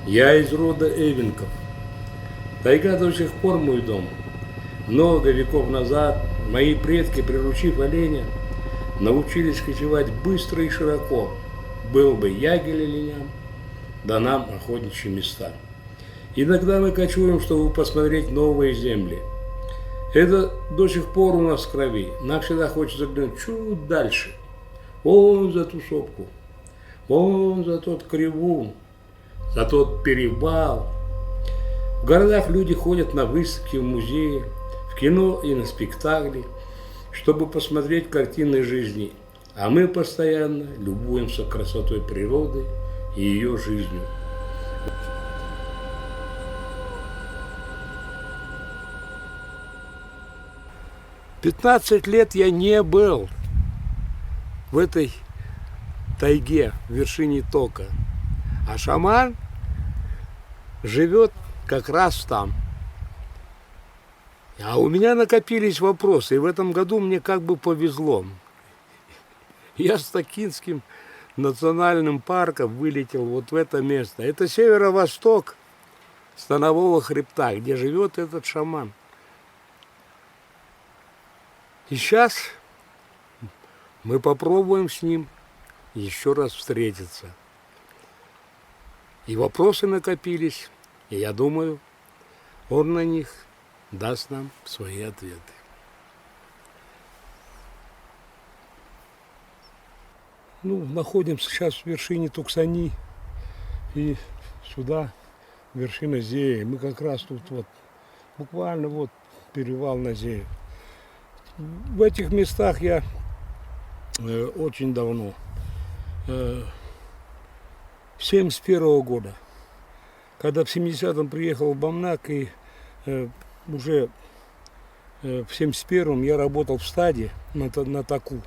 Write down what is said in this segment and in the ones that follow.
Я из рода Эвенков. Тайга до сих пор мой дом. Много веков назад мои предки, приручив оленя, научились кочевать быстро и широко. Был бы ягель оленям, да нам охотничьи места. Иногда мы кочуем, чтобы посмотреть новые земли. Это до сих пор у нас в крови. Нам всегда хочется глянуть чуть дальше. Вон за ту сопку, вон за тот кривун, за тот перевал. В городах люди ходят на выставки, в музеи, в кино и на спектакли, чтобы посмотреть картины жизни. А мы постоянно любуемся красотой природы и ее жизнью. «15 лет я не был в этой тайге, в вершине Тока. А шаман живет как раз там. А у меня накопились вопросы, и в этом году мне как бы повезло. Я с Токинским национальным парком вылетел вот в это место. Это северо-восток Станового хребта, где живет этот шаман. И сейчас мы попробуем с ним еще раз встретиться. И вопросы накопились, и я думаю, он на них даст нам свои ответы. Находимся сейчас в вершине Туксани, и сюда вершина Зея. Мы как раз тут буквально перевал на Зею. В этих местах я очень давно, 71-го года, когда в 70-м приехал в Бамнак, и уже в 71-м я работал в стаде на Таку.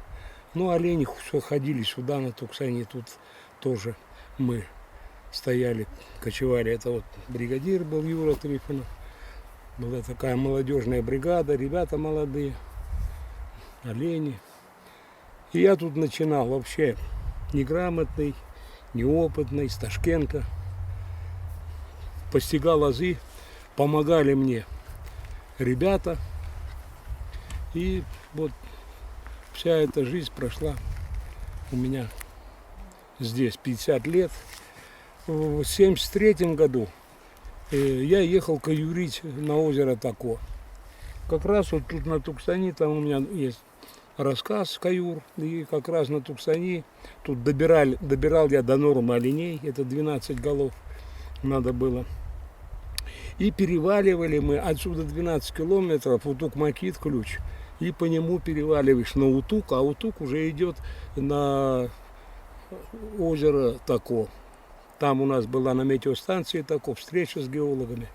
Олени все ходили сюда, на Туксане, тут тоже мы стояли, кочевали. Это бригадир был Юра Трифонов, была такая молодежная бригада, ребята молодые, олени. И я тут начинал вообще неграмотный, неопытный, с Ташкента. Постигал азы, помогали мне ребята. И вся эта жизнь прошла у меня здесь 50 лет. В 73 году я ехал каюрить на озеро Тако. Как раз тут на Туксани, там у меня есть рассказ каюр, и как раз на Туксани тут добирал я до нормы оленей, это 12 голов надо было. И переваливали мы отсюда 12 километров, Утук-Макит ключ, и по нему переваливаешь на Утук, а Утук уже идет на озеро Тако. Там у нас была на метеостанции Тако встреча с геологами.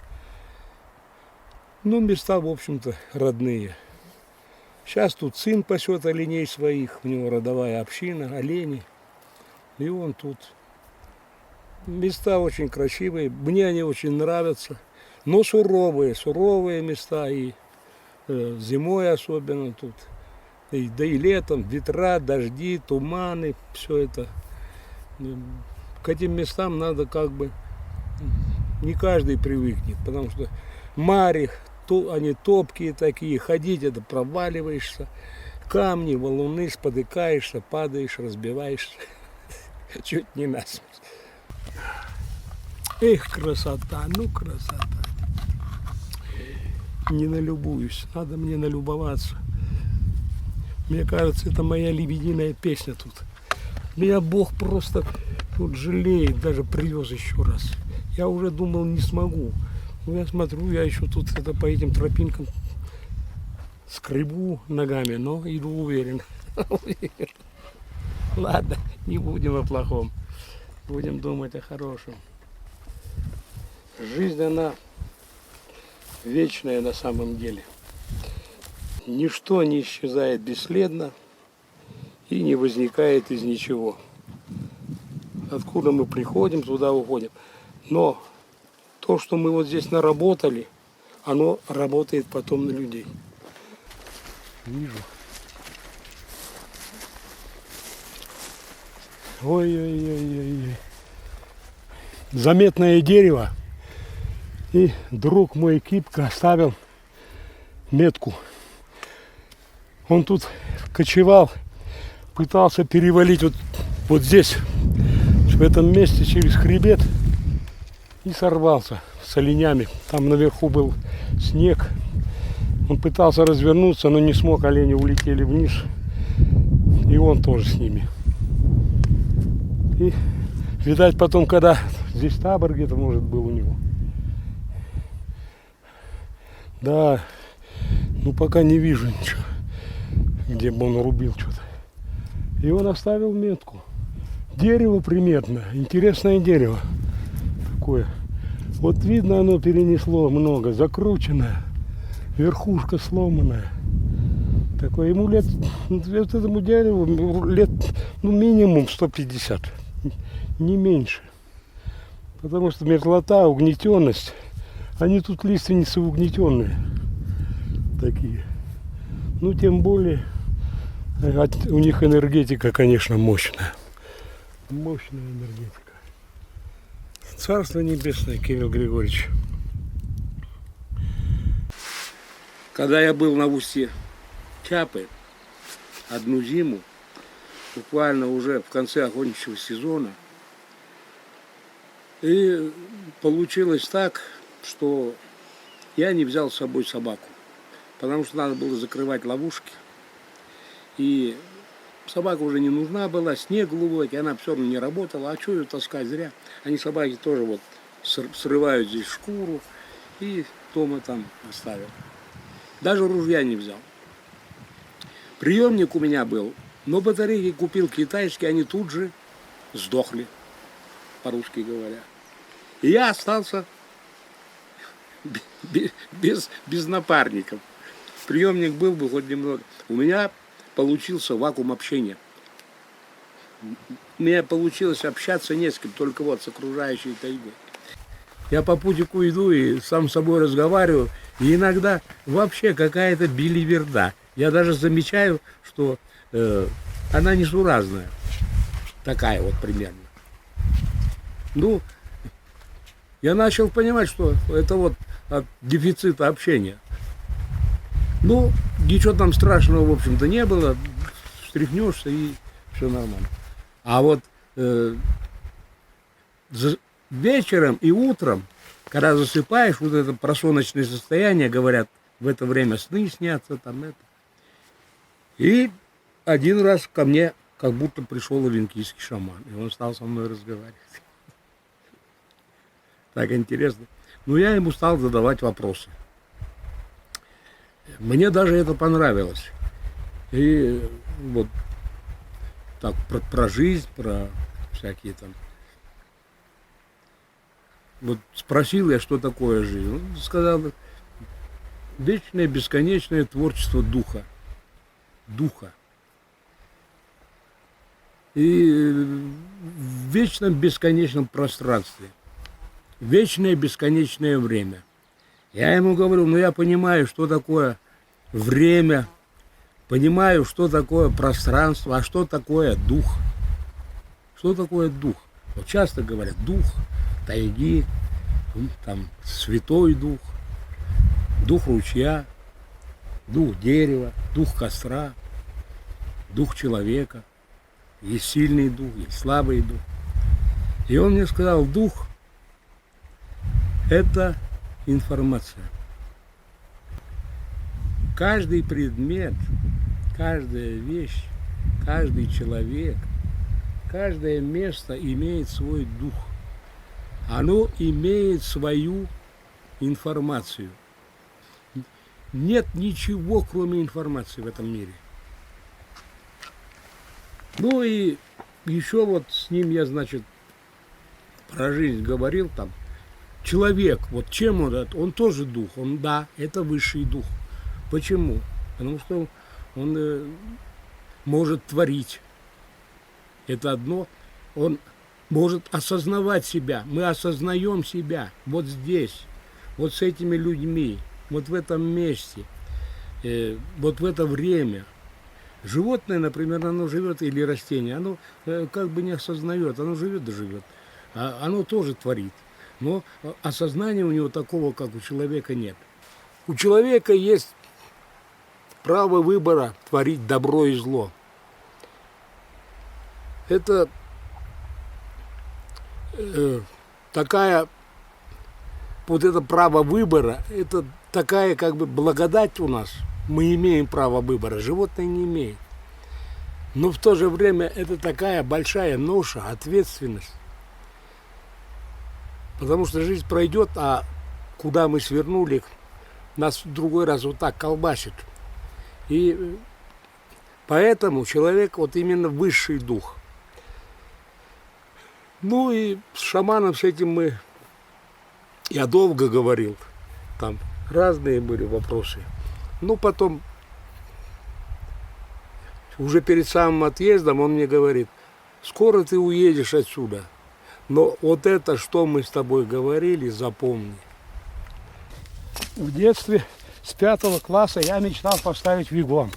Места, в общем-то, родные. Сейчас тут сын пасет оленей своих, у него родовая община, олени. И он тут. Места очень красивые, мне они очень нравятся, но суровые места, и зимой особенно тут. Да и летом, ветра, дожди, туманы, все это. К этим местам надо не каждый привыкнет, потому что мари, они топкие такие, ходить это проваливаешься, камни, валуны, спотыкаешься, падаешь, разбиваешься, чуть не насмерть. Эх, красота, красота. Не налюбуюсь, надо мне налюбоваться. Мне кажется, это моя лебединая песня тут. Меня Бог просто жалеет, даже привез еще раз. Я уже думал, не смогу. Я смотрю, я еще тут по этим тропинкам скребу ногами, но иду уверен. Ладно, не будем о плохом. Будем думать о хорошем. Жизнь, она вечная на самом деле. Ничто не исчезает бесследно и не возникает из ничего. Откуда мы приходим, туда уходим. Но то, что мы здесь наработали, оно работает потом на людей. Вижу. Ой-ой-ой-ой. заметное дерево. И друг мой Кипка оставил метку. Он тут кочевал, пытался перевалить вот здесь, в этом месте через хребет, и сорвался с оленями. Там наверху был снег. Он пытался развернуться, но не смог, олени улетели вниз. И он тоже с ними. И, видать, потом, когда здесь табор где-то, может, был у него. Да, ну пока не вижу ничего, где бы он рубил что-то. И он оставил метку. Дерево приметное, интересное дерево такое. Вот видно, оно перенесло много, закрученное, верхушка сломанная. Такое, ему лет, вот этому дереву лет, ну, минимум 150, не меньше. Потому что мерзлота, угнетенность, они тут лиственницы угнетенные такие. Ну, тем более, у них энергетика, конечно, мощная. Мощная энергетика. Царство небесное, Кирилл Григорьевич. Когда я был на устье Чапы одну зиму, буквально уже в конце охотничьего сезона, и получилось так, что я не взял с собой собаку, потому что надо было закрывать ловушки, и собака уже не нужна была, снег глубокий, она все равно не работала, а что ее таскать зря. Они, собаки, тоже вот срывают здесь шкуру, и дома там оставил. Даже ружья не взял. Приемник у меня был, но батарейки купил китайские, они тут же сдохли, по-русски говоря. И я остался без напарников. Приемник был бы хоть немного. У меня получился вакуум общения. У меня получилось общаться не с кем, только вот с окружающей тайгой. Я по путику иду и сам с собой разговариваю, и иногда вообще какая-то белиберда. Я даже замечаю, что она несуразная, такая вот примерно. Ну, я начал понимать, что это вот от дефицита общения. Ну, ничего там страшного, в общем-то, не было. Встряхнешься и все нормально. А вот вечером и утром, когда засыпаешь, вот это просоночное состояние, говорят, в это время сны снятся, там это. И один раз ко мне как будто пришел авенкийский шаман, и он стал со мной разговаривать. Так интересно. Ну, я ему стал задавать вопросы. Мне даже это понравилось. И вот так про жизнь, про всякие там. Вот спросил я, что такое жизнь. Он сказал, вечное, бесконечное творчество духа. Духа. И в вечном, бесконечном пространстве. Вечное, бесконечное время. Я ему говорю, ну я понимаю, что такое время, понимаю, что такое пространство, а что такое дух. Что такое дух? Вот часто говорят, дух тайги, там святой дух, дух ручья, дух дерева, дух костра, дух человека. Есть сильный дух, есть слабый дух. И он мне сказал, дух – это информация. Каждый предмет, каждая вещь, каждый человек, каждое место имеет свой дух. Оно имеет свою информацию. Нет ничего, кроме информации в этом мире. Ну и еще вот с ним я, значит, про жизнь говорил там. Человек, вот чем он тоже дух, он, да, это высший дух. Почему? Потому что он может творить. Это одно. Он может осознавать себя. Мы осознаем себя вот здесь, вот с этими людьми, вот в этом месте, вот в это время. Животное, например, оно живет, или растение, оно как бы не осознает, оно живет да живет. оно тоже творит. Но осознания у него такого, как у человека, нет. У человека есть право выбора творить добро и зло. Это такая, вот это право выбора, это такая как бы благодать у нас. Мы имеем право выбора, животные не имеют. Но в то же время это такая большая ноша, ответственность. Потому что жизнь пройдет, а куда мы свернули, нас в другой раз вот так колбасит. И поэтому человек вот именно высший дух. Ну и с шаманом с этим я долго говорил, там разные были вопросы. Ну потом, уже перед самым отъездом он мне говорит, скоро ты уедешь отсюда, но вот это, что мы с тобой говорили, запомни. В детстве с 5 класса я мечтал поставить вигвам.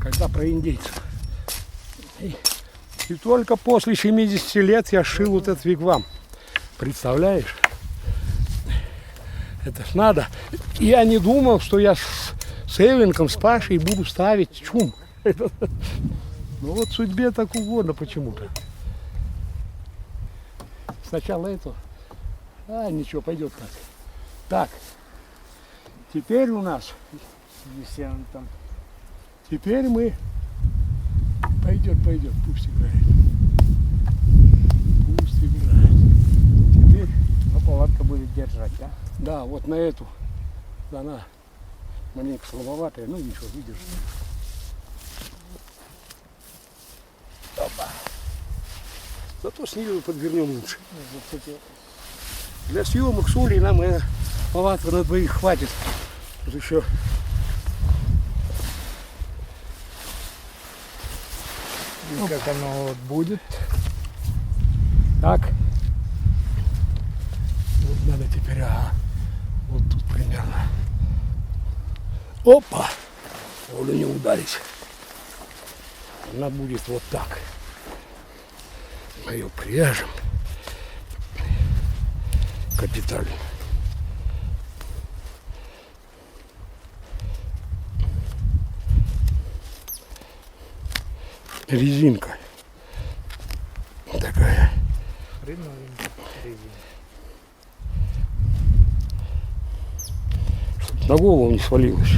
Когда про индейцев. И только после 70 лет я шил вот этот вигвам. Представляешь? Это ж надо. Я не думал, что я с Эвенком, с Пашей буду ставить чум. Ну вот судьбе так угодно почему-то. Сначала это. А, ничего, пойдет так. Так. Теперь у нас. Там. Теперь мы. Пойдет, пусть играет. Пусть играет. Теперь. Ну, палатка будет держать, да? Да, вот на эту. Она маленько слабоватая, ну ничего, выдержит. Опа. Зато снизу подвернем лучше. Для съемок с Улей нам палатка на двоих хватит. Тут еще И как оно вот будет. так. Вот надо теперь, вот тут примерно. Опа! Олю не ударить. Она будет вот так. Мы ее пряжем. Капитально. Резинка. Такая. Хреновенько резина. Чтоб на голову не свалилось.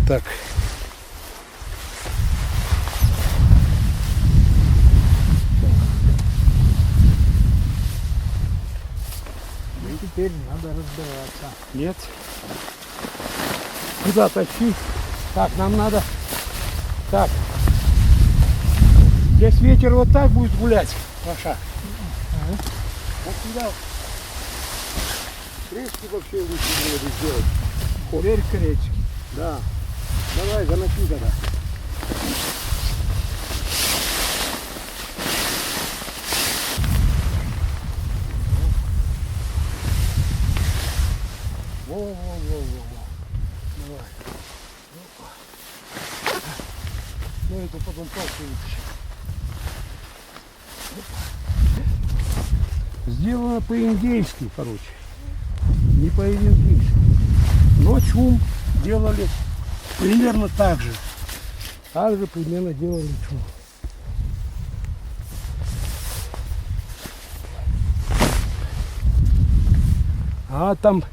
Так. И теперь надо разбираться. Нет. Куда тащи? Так, нам надо. Так. Здесь ветер вот так будет гулять, Паша. Вот сюда. Крестки вообще лучше было бы сделать. Дверь к речке. Да. Давай, заноси тогда. Во. Давай. Опа. Ну это потом палку вытащим. Сделано по-индейски, короче. Не по-индейски. Но чум делали примерно так же. Так же примерно делали чум. А там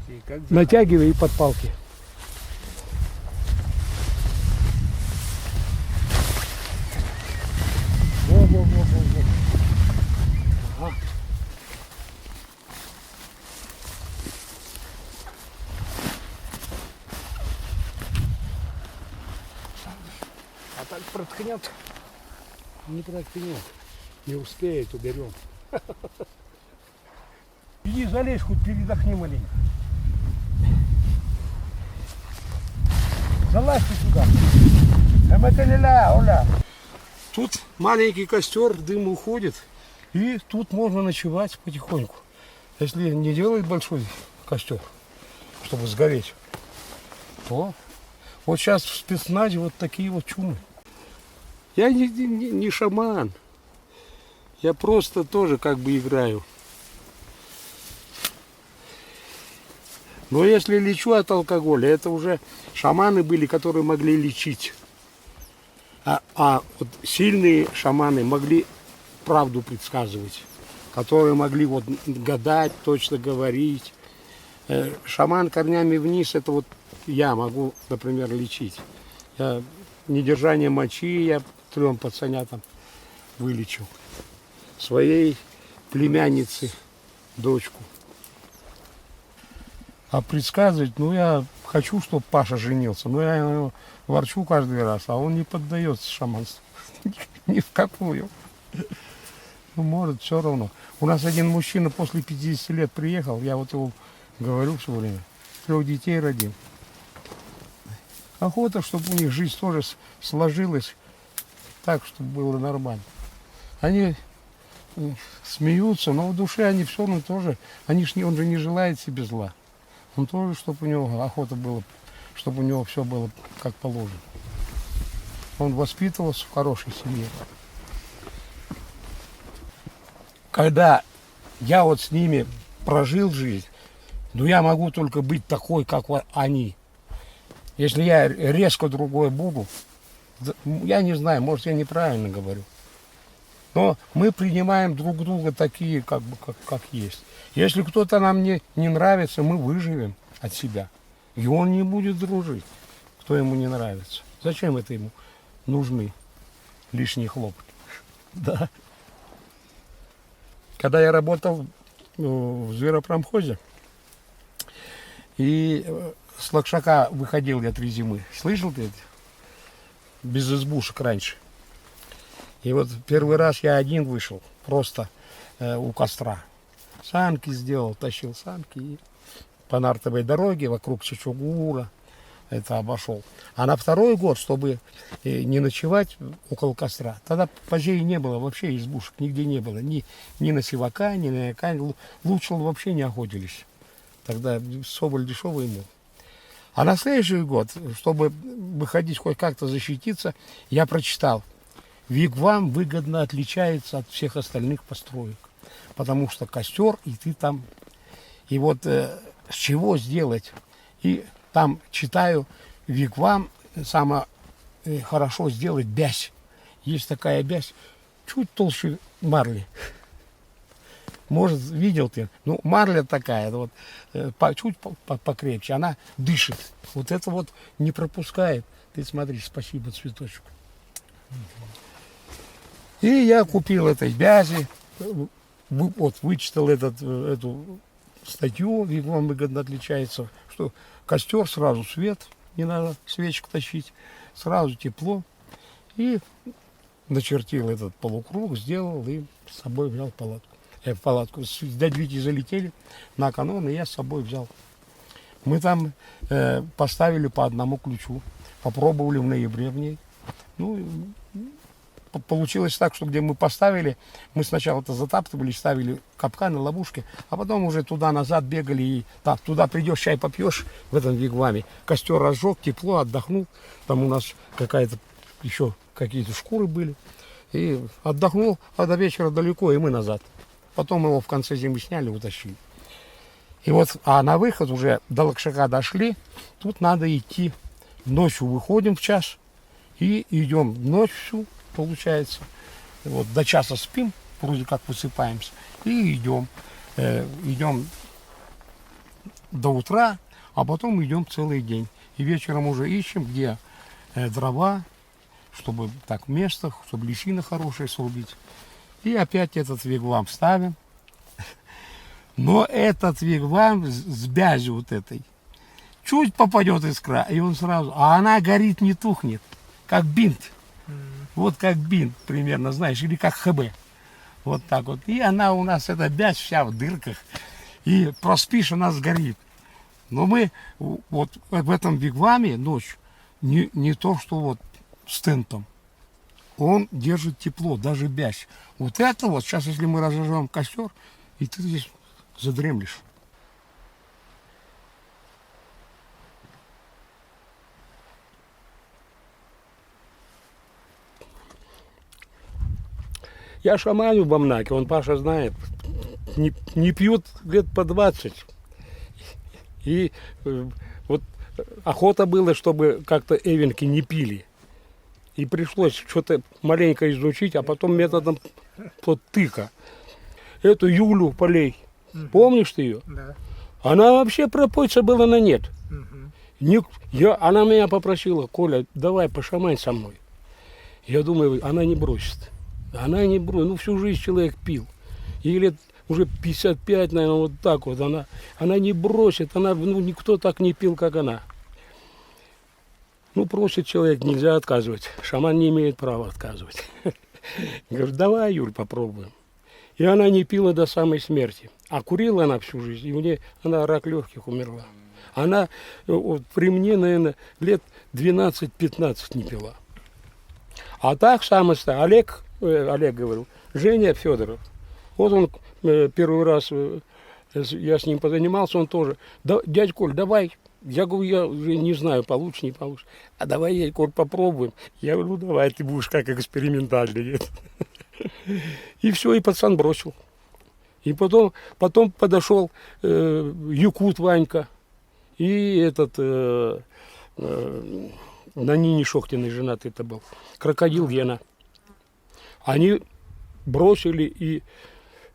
И как натягивай и под палки. Во. Ага. А так проткнет. Не проткнет. Не успеет, уберем. Иди залезь, хоть передохни маленько. Залазь ты сюда. Тут маленький костер, дым уходит. И тут можно ночевать потихоньку. Если не делать большой костер, чтобы сгореть, то вот сейчас в спецназе вот такие вот чумы. Я не шаман. Я просто тоже как бы играю. Но если лечу от алкоголя, это уже шаманы были, которые могли лечить. А вот сильные шаманы могли правду предсказывать, которые могли вот гадать, точно говорить. Шаман корнями вниз, это вот я могу, например, лечить. Я недержание мочи я 3 пацанятам вылечил. Своей племяннице дочку. А предсказывать, ну я хочу, чтобы Паша женился, но я его ворчу каждый раз, а он не поддается шаманству. Ни в какую. Ну, может, все равно. У нас один мужчина после 50 лет приехал, я вот его говорю все время, 3 детей родил. Охота, чтобы у них жизнь тоже сложилась так, чтобы было нормально. Они смеются, но в душе они все равно тоже, он же не желает себе зла. Он тоже, чтобы у него охота была, чтобы у него все было как положено. Он воспитывался в хорошей семье. Когда я вот с ними прожил жизнь, ну я могу только быть такой, как вот они. Если я резко другой буду, я не знаю, может я неправильно говорю. Но мы принимаем друг друга такие, как есть. Если кто-то нам не нравится, мы выживем от себя. И он не будет дружить, кто ему не нравится. Зачем это ему нужны лишние хлопоты? Да. Когда я работал в зверопромхозе, и с Лакшака выходил я 3 зимы. Слышал ты это? Без избушек раньше. И вот первый раз я один вышел, просто у костра. Санки сделал, тащил санки и по нартовой дороге вокруг Чучугура это обошел. А на 2-й год, чтобы не ночевать около костра, тогда позже не было вообще избушек, нигде не было. Ни на сивака, ни на яка, лучше вообще не охотились. Тогда соболь дешевый мул. А на следующий год, чтобы выходить хоть как-то защититься, я прочитал: вигвам выгодно отличается от всех остальных построек, потому что костер, и ты там. И вот с чего сделать? И там читаю, вигвам самое хорошо сделать бязь. Есть такая бязь, чуть толще марли. Может, видел ты? Ну, марля такая, вот, чуть покрепче, она дышит. Вот это вот не пропускает. Ты смотри, спасибо, цветочек. И я купил этой бязи, вот вычитал эту статью, вигвам выгодно отличается, что костер, сразу свет, не надо свечку тащить, сразу тепло. И начертил этот полукруг, сделал и с собой взял палатку. В палатку. Дядь Вити залетели на канон, и я с собой взял. Мы там поставили по 1 ключу, попробовали в ноябре в ней. Ну, получилось так, что где мы поставили, мы сначала это затаптывали, ставили капканы, ловушки, а потом уже туда-назад бегали, и так, туда придешь, чай попьешь в этом вигваме, костер разжег, тепло, отдохнул, там у нас какая-то еще какие-то шкуры были, и отдохнул, а до вечера далеко, и мы назад. Потом его в конце зимы сняли, утащили. И вот, а на выход уже до Лакшака дошли, тут надо идти. Ночью выходим в час и идем ночь всю, получается. Вот, до часа спим, вроде как высыпаемся, и идем. Идем до утра, а потом идем целый день. И вечером уже ищем, где дрова, чтобы так место, чтобы личина хорошая срубить. И опять этот вигвам ставим. Но этот вигвам с бязью вот этой чуть попадет искра, и он сразу... А она горит, не тухнет, как бинт. Вот как бинт примерно, знаешь, или как ХБ. Вот так вот. И она у нас, эта бязь вся в дырках. И проспишь, она сгорит. Но мы вот в этом вигваме ночь не то, что вот с тентом. Он держит тепло, даже бязь. Вот это вот, сейчас если мы разожжем костер, и ты здесь задремлешь. Я шаманю в Бамнаке, он Паша знает, не пьют лет по 20. И вот охота была, чтобы как-то эвенки не пили. И пришлось что-то маленько изучить, а потом методом подтыка. Эту Юлю Полей, помнишь ты ее? Да. Она вообще пропойца была на нет. Мгм. Она меня попросила: Коля, давай пошамань со мной. Я думаю, она не бросит. Она не бросит. Ну, всю жизнь человек пил. Ей лет уже 55, наверное, вот так вот. Она не бросит. Никто так не пил, как она. Ну, просит человек, нельзя отказывать. Шаман не имеет права отказывать. Говорю, давай, Юль, попробуем. И она не пила до самой смерти. А курила она всю жизнь. И она рак легких умерла. Она вот, при мне, наверное, лет 12-15 не пила. А так самый старый, Олег говорил, Женя Федоров. Вот он первый раз, я с ним позанимался, он тоже. Да, дядь Коль, давай. Я говорю, я уже не знаю, получше, не получше. А давай, дядь Коль, попробуем. Я говорю, ну давай, ты будешь как экспериментальный. И все, и пацан бросил. И потом подошел якут Ванька и этот на Нине Шохтиной женатый это был, крокодил Гена. Они бросили, и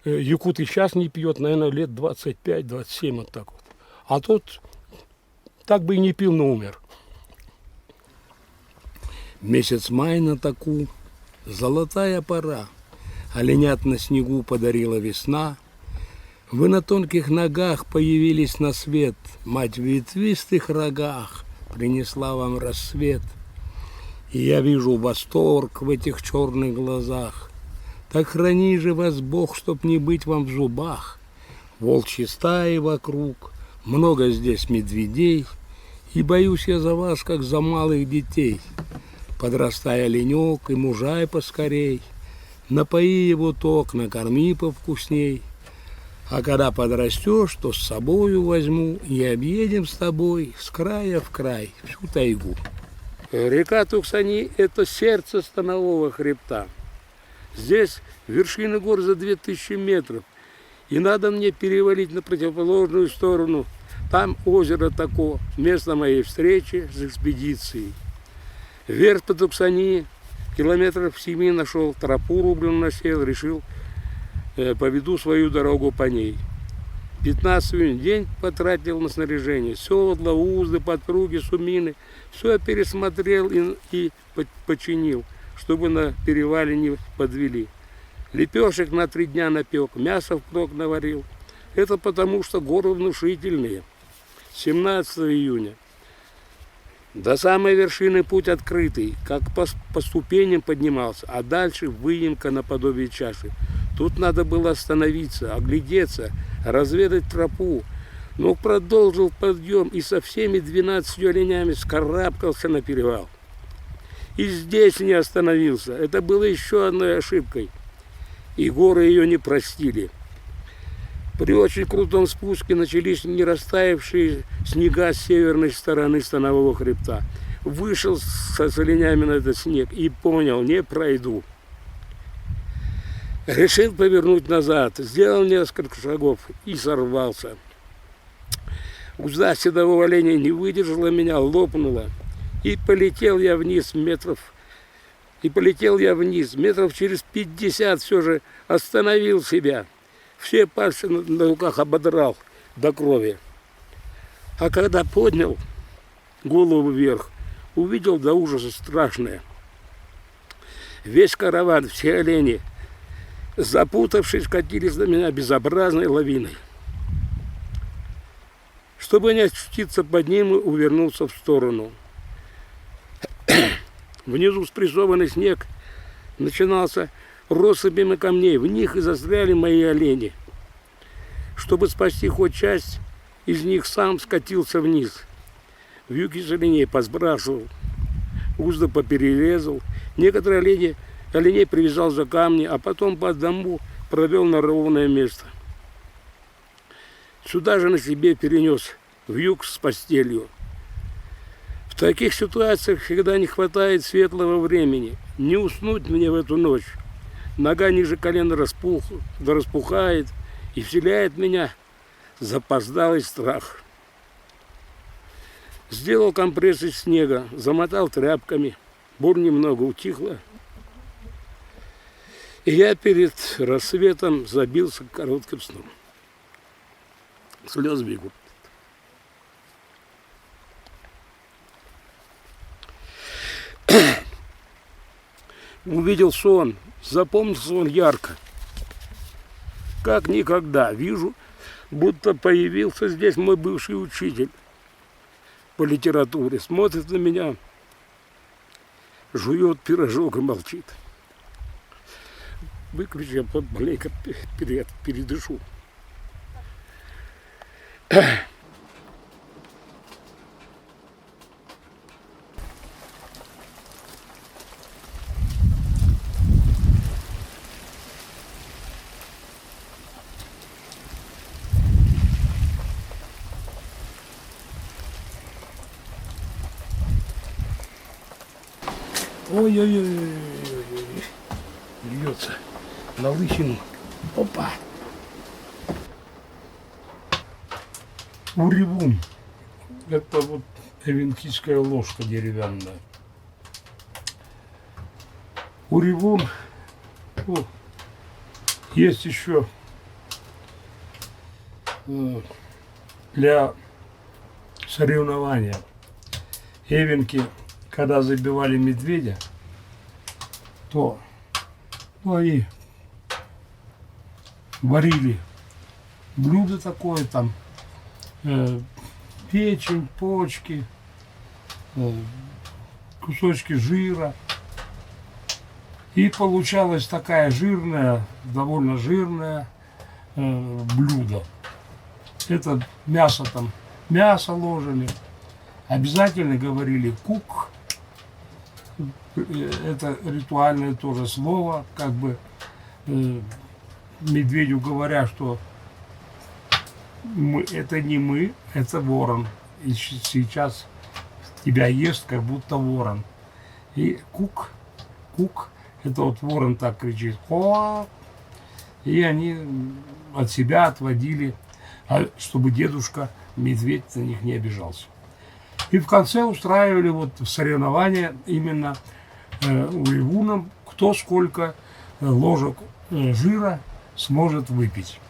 якут и сейчас не пьет, наверное, лет 25-27, вот так вот. А тот так бы и не пил, но умер. Месяц май на таку, золотая пора. Оленят на снегу подарила весна. Вы на тонких ногах появились на свет. Мать в ветвистых рогах принесла вам рассвет. И я вижу восторг в этих черных глазах. Так храни же вас Бог, чтоб не быть вам в зубах. Волчьи стаи вокруг, много здесь медведей. И боюсь я за вас, как за малых детей. Подрастай оленек и мужай поскорей. Напои его ток, накорми повкусней. А когда подрастешь, то с собою возьму и объедем с тобой с края в край всю тайгу. Река Туксани – это сердце станового хребта. Здесь вершины гор за 2000 метров. И надо мне перевалить на противоположную сторону. Там озеро Тако, место моей встречи с экспедицией. Вверх по Туксани, километров 7 нашел, тропу рублем насел, решил, поведу свою дорогу по ней. 15 день потратил на снаряжение. Седла, узды, подпруги, сумины. Все я пересмотрел и починил, чтобы на перевале не подвели. Лепешек на 3 дня напек, мясо впрок наварил. Это потому, что горы внушительные. 17 июня. До самой вершины путь открытый, как по ступеням поднимался, а дальше выемка наподобие чаши. Тут надо было остановиться, оглядеться, разведать тропу. Но продолжил подъем и со всеми 12 оленями скарабкался на перевал. И здесь не остановился. Это было еще одной ошибкой. И горы ее не простили. При очень крутом спуске начались не растаявшие снега с северной стороны станового хребта. Вышел с оленями на этот снег и понял, не пройду. Решил повернуть назад, сделал несколько шагов и сорвался. Узда седого оленя не выдержала меня, лопнула. И полетел я вниз метров через 50 все же остановил себя. Все пальцы на руках ободрал до крови. А когда поднял голову вверх, увидел до ужаса страшное. Весь караван, все олени, запутавшись, катились на меня безобразной лавиной. Чтобы не очутиться под ним, увернулся в сторону. Внизу спрессованный снег начинался россыпями камней. В них и застряли мои олени. Чтобы спасти хоть часть из них, сам скатился вниз. Вьюки с оленей посбрасывал, узды поперерезал. Некоторые оленей привязал за камни, а потом по одному провел на ровное место. Сюда же на себе перенес вьюг с постелью. В таких ситуациях всегда не хватает светлого времени. Не уснуть мне в эту ночь. нога ниже колена распухает и вселяет в меня запоздалый страх. Сделал компресс из снега, замотал тряпками, боль немного утихла. И я перед рассветом забился коротким сном. Слезы бегут. Увидел сон, запомнился он ярко. Как никогда вижу, будто появился здесь мой бывший учитель по литературе. Смотрит на меня, жует пирожок и молчит. Выключи, я маленько передышу. Ой-ой-ой, льется на лысину. Опа. Уревун. Это вот эвенкийская ложка деревянная. Уревун. О, есть еще для соревнования. Эвенки, когда забивали медведя, то они варили блюдо такое, там печень, почки, кусочки жира. И получалась такая жирная, довольно жирное блюдо. Это мясо там, мясо ложили. Обязательно говорили кук. Это ритуальное тоже слово, как бы медведю говоря, что это не мы, это ворон. И сейчас тебя ест, как будто ворон. И кук, это вот ворон так кричит. О! И они от себя отводили, чтобы дедушка, медведь, на них не обижался. И в конце устраивали вот соревнования именно уревуном, кто сколько ложек жира сможет выпить.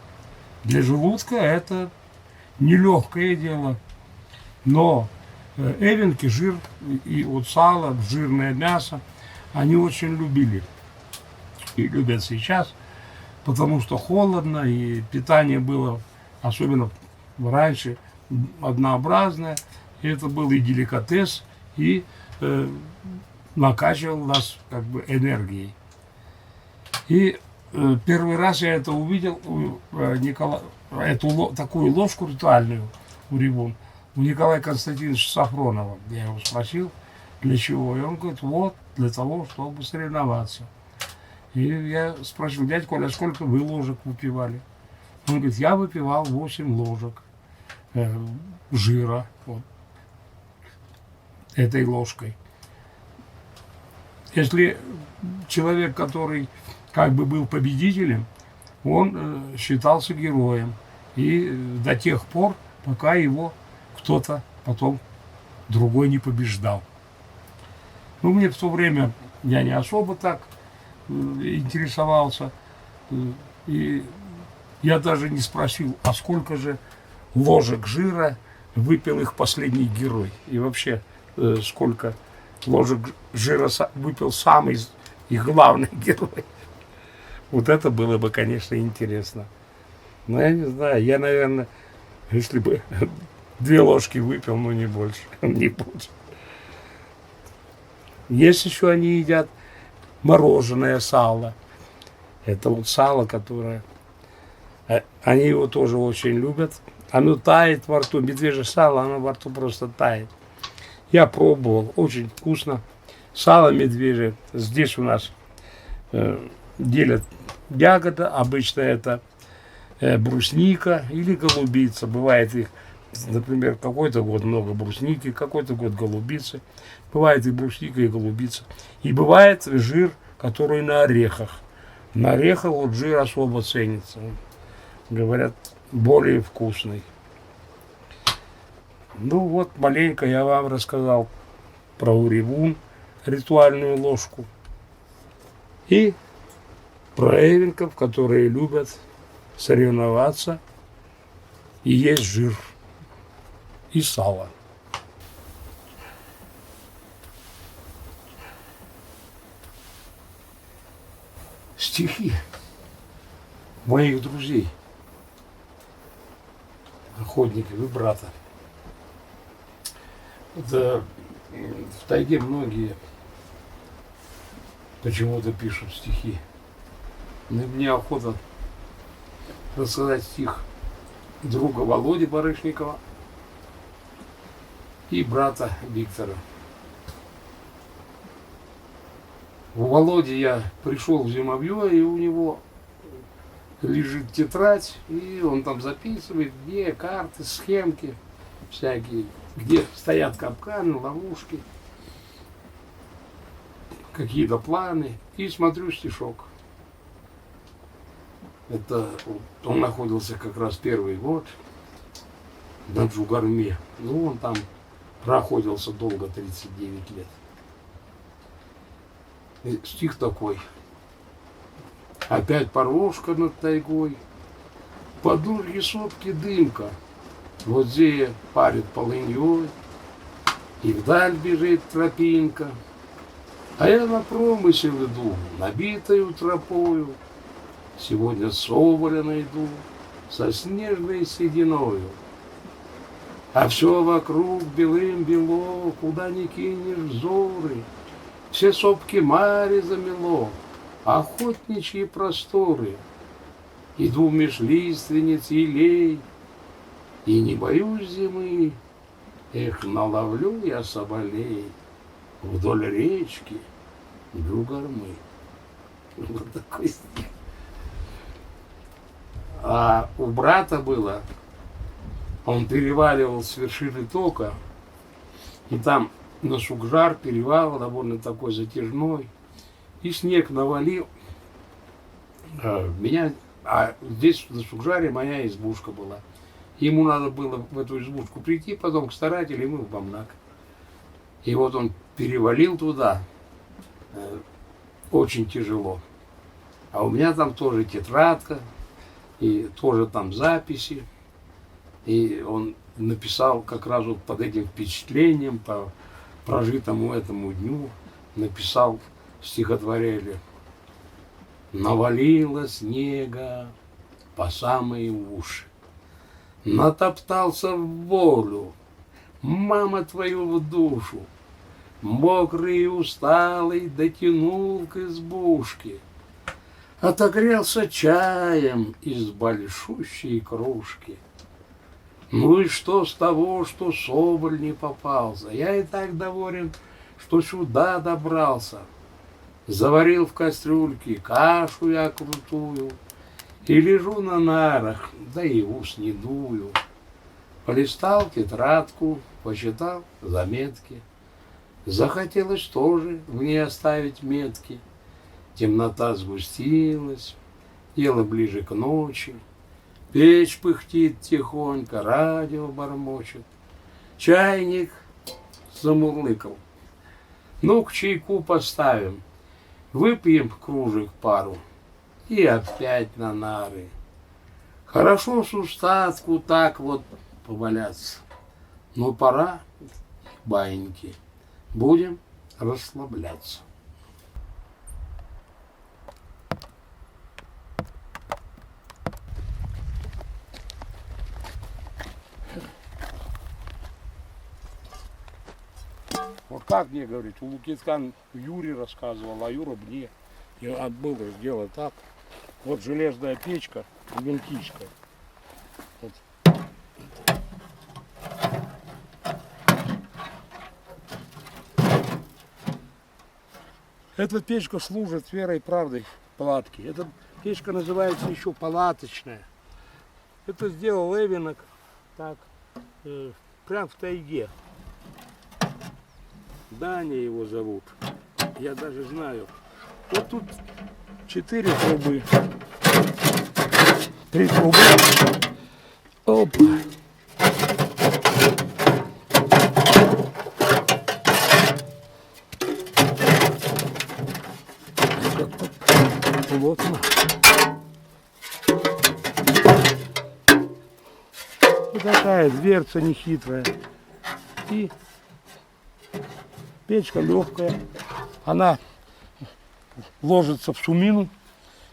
Для желудка это нелегкое дело, но эвенки, жир и вот сало, жирное мясо, они очень любили и любят сейчас, потому что холодно и питание было, особенно раньше, однообразное. И это был и деликатес, и накачивал нас как бы энергией. И первый раз я это увидел у такую ложку ритуальную уревун у Николая Константиновича Сафронова. Я его спросил, для чего. И он говорит, вот, для того, чтобы соревноваться. И я спросил, дядя Коля, сколько вы ложек выпивали? Он говорит, я выпивал 8 ложек жира вот, этой ложкой. Если человек, который как бы был победителем, он считался героем. И до тех пор, пока его кто-то потом другой не побеждал. Ну, мне в то время я не особо так интересовался. И я даже не спросил, а сколько же ложек жира выпил их последний герой. И вообще, сколько ложек жира выпил самый их главный герой. Вот это было бы, конечно, интересно. Но я не знаю, я, наверное, если бы 2 ложки выпил, но не больше, не больше. Есть еще они едят мороженое сало. Это вот сало, которое... Они его тоже очень любят. Оно тает во рту. Медвежье сало, оно во рту просто тает. Я пробовал, очень вкусно. Сало медвежье. Здесь у нас делят ягода. Обычно это брусника или голубица. Бывает их, например, какой-то год много брусники, какой-то год голубицы. Бывает и брусника, и голубица. И бывает жир, который на орехах. На орехах вот жир особо ценится. Говорят, более вкусный. Ну вот, маленько я вам рассказал про уревун, ритуальную ложку. И про эвенков, которые любят соревноваться и есть жир и сало. Стихи моих друзей, охотников и брата. Это в тайге многие почему-то пишут стихи. Но мне охота рассказать стих друга Володи Барышникова и брата Виктора. У Володи я пришел в зимовье, и у него лежит тетрадь, и он там записывает, где карты, схемки всякие, где стоят капканы, ловушки, какие-то планы. И смотрю стишок. Это он находился как раз первый год на Джугарме. Ну, он там проходился долго, 39 лет. И стих такой. Опять порожка над тайгой, подушки сопки дымка, вот здесь парит полыньей, и вдаль бежит тропинка. А я на промысел иду, набитою тропою, сегодня соболя найду со снежной сединою. А все вокруг белым-бело, куда ни кинешь взоры, все сопки мари замело, охотничьи просторы. Иду меж лиственниц елей, и не боюсь зимы, эх, наловлю я соболей вдоль речки Джугармы. Вот такой стих. А у брата было, он переваливал с вершины тока, и там на Сугжар перевал довольно такой затяжной, и снег навалил. А здесь на Сугжаре моя избушка была. Ему надо было в эту избушку прийти, потом к старателям и в Бамнак. И вот он перевалил туда, очень тяжело. А у меня там тоже тетрадка, и тоже там записи. И он написал как раз вот под этим впечатлением, по прожитому этому дню, написал стихотворение. Навалило снега по самые уши, натоптался в волю, мама твою в душу, мокрый и усталый дотянул к избушке, отогрелся чаем из большущей кружки. Ну и что с того, что соболь не попался? Я и так доволен, что сюда добрался. Заварил в кастрюльке кашу я крутую, и лежу на нарах, да и ус не дую. Полистал тетрадку, почитал заметки. Захотелось тоже в ней оставить метки. Темнота сгустилась, дело ближе к ночи. Печь пыхтит тихонько, радио бормочет. Чайник замурлыкал. Ну, к чайку поставим, выпьем кружек пару и опять на нары. Хорошо с устатку так вот поваляться. Но пора, баиньки, будем расслабляться. Вот как мне говорить, у Лукиткан Юрий рассказывал, а Юра мне. И было дело так. Вот железная печка, вентичка. Вот. Эта печка служит верой и правдой палатки. Эта печка называется еще палаточная. Это сделал Эвенок так, прям в тайге. Даня его зовут. Я даже знаю. Вот тут 4 трубы. 3 трубы. Опа. Вот она. Вот такая дверца нехитрая. И печка легкая. Она ложится в сумину,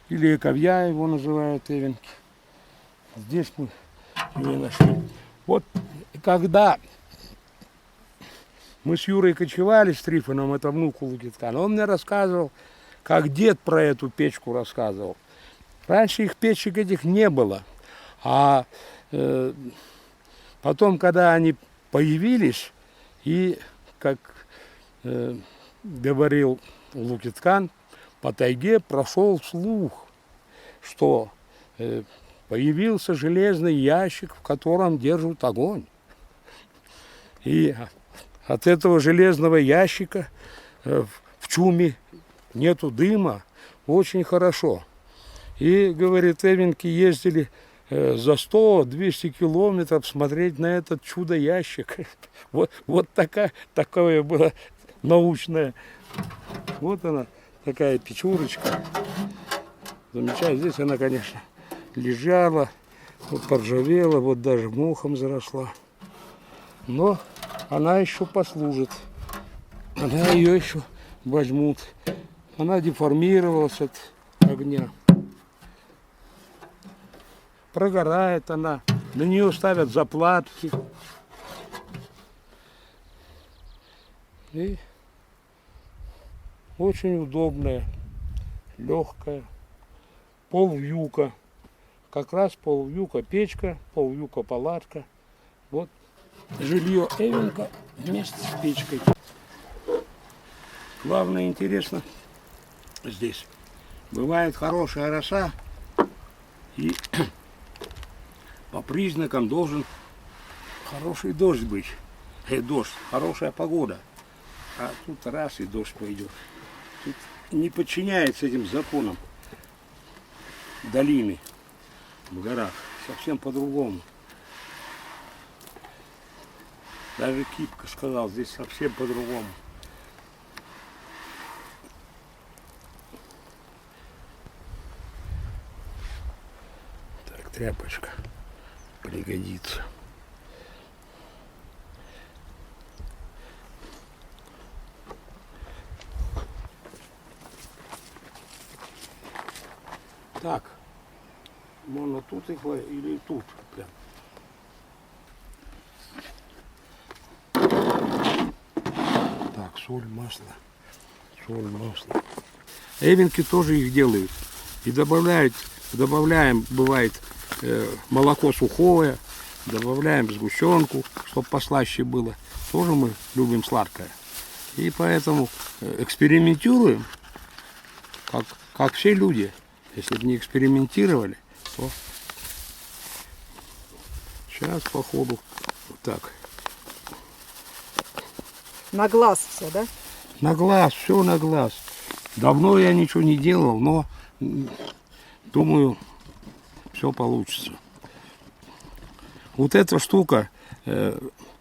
или эковья его называют эвенки. Здесь мы ее нашли. Вот когда мы с Юрой кочевали с Трифоном, это внук Лукиткана, он мне рассказывал, как дед про эту печку рассказывал. Раньше их печек этих не было. А потом, когда они появились, и, как говорил Лукиткан, по тайге прошел слух, что появился железный ящик, в котором держат огонь. И от этого железного ящика в чуме нету дыма, очень хорошо. И, говорит, эвенки ездили за 100-200 километров смотреть на этот чудо-ящик. Вот такое было научное. Вот она, такая печурочка. Замечательно. Здесь она, конечно, лежала, вот поржавела, вот даже мохом заросла. Но она еще послужит. Она ее еще возьмут. Она деформировалась от огня. Прогорает она. На нее ставят заплатки. И очень удобная, легкая. Полвьюка. Как раз полвьюка печка, полвьюка палатка. Вот жилье эвенка вместе с печкой. Главное, интересно, здесь бывает хорошая роса, и по признакам должен хороший дождь быть. Дождь, хорошая погода. А тут раз и дождь пойдет. Тут не подчиняется этим законам долины в горах. Совсем по-другому. Даже Кипка сказал, здесь совсем по-другому. Так, тряпочка пригодится. Так, можно тут их или тут прям. Так, соль, масло. Соль, масло. Эвенки тоже их делают. И добавляем, бывает, молоко сухое, добавляем сгущенку, чтобы послаще было. Тоже мы любим сладкое. И поэтому экспериментируем, как все люди. Если бы не экспериментировали, то сейчас по ходу вот так. На глаз все, да? На глаз, все на глаз. Давно я ничего не делал, но думаю, все получится. Вот эта штука,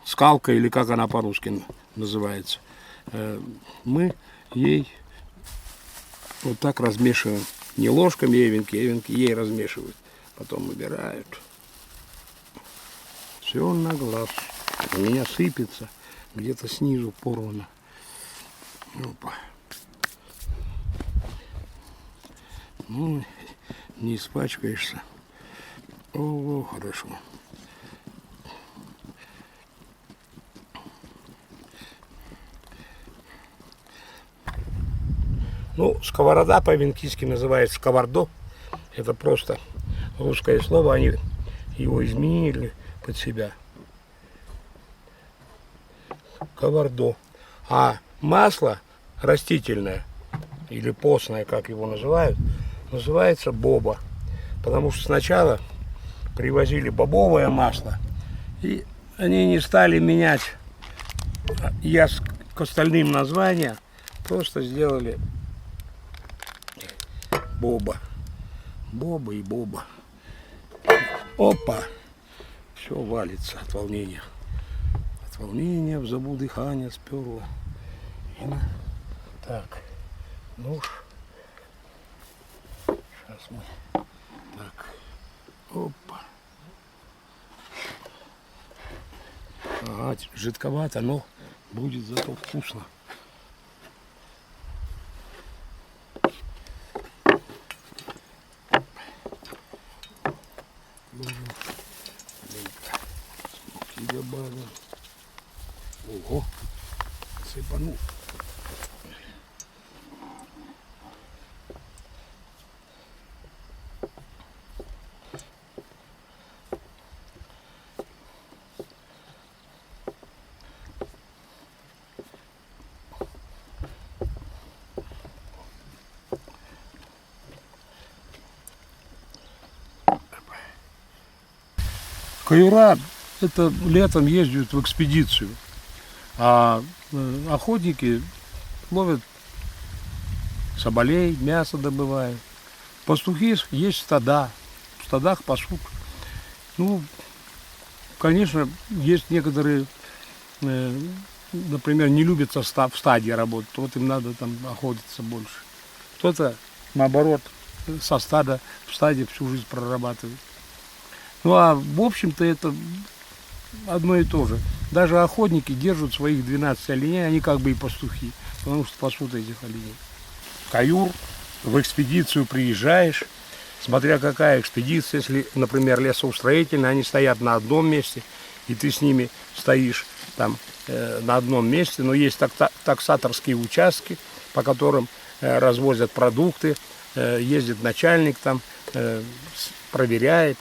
скалка, или как она по-русски называется, мы ей вот так размешиваем. Не ложками эвенки ей размешивают. Потом убирают. Все на глаз. У меня сыпется. Где-то снизу порвано. Опа. Ну, не испачкаешься. О, хорошо. Ну, сковорода по-венкийски называется сковордо. Это просто русское слово. Они его изменили под себя. Сковордо. А масло растительное, или постное, как его называют, называется боба. Потому что сначала привозили бобовое масло, и они не стали менять к остальным названия, просто сделали Боба. Боба и Боба. Опа! Все валится от волнения. От волнения в забу дыхание сперло. Так, нож. Сейчас мы. Так. Опа. Ага, жидковато, но будет зато вкусно. Смоки добавим. Ого, сыпанул. Каюра — это летом ездят в экспедицию, а охотники ловят соболей, мясо добывают. Пастухи есть стада, в стадах пасут. Ну, конечно, есть некоторые, например, не любят в стаде работать, вот им надо там охотиться больше. Кто-то, наоборот, со стада в стаде всю жизнь прорабатывает. Ну а в общем-то это одно и то же. Даже охотники держат своих 12 оленей, они как бы и пастухи, потому что пасут этих оленей. Каюр, в экспедицию приезжаешь, смотря какая экспедиция, если, например, лесоустроительная, они стоят на одном месте, и ты с ними стоишь там на одном месте, но есть таксаторские участки, по которым развозят продукты, ездит начальник там, проверяет.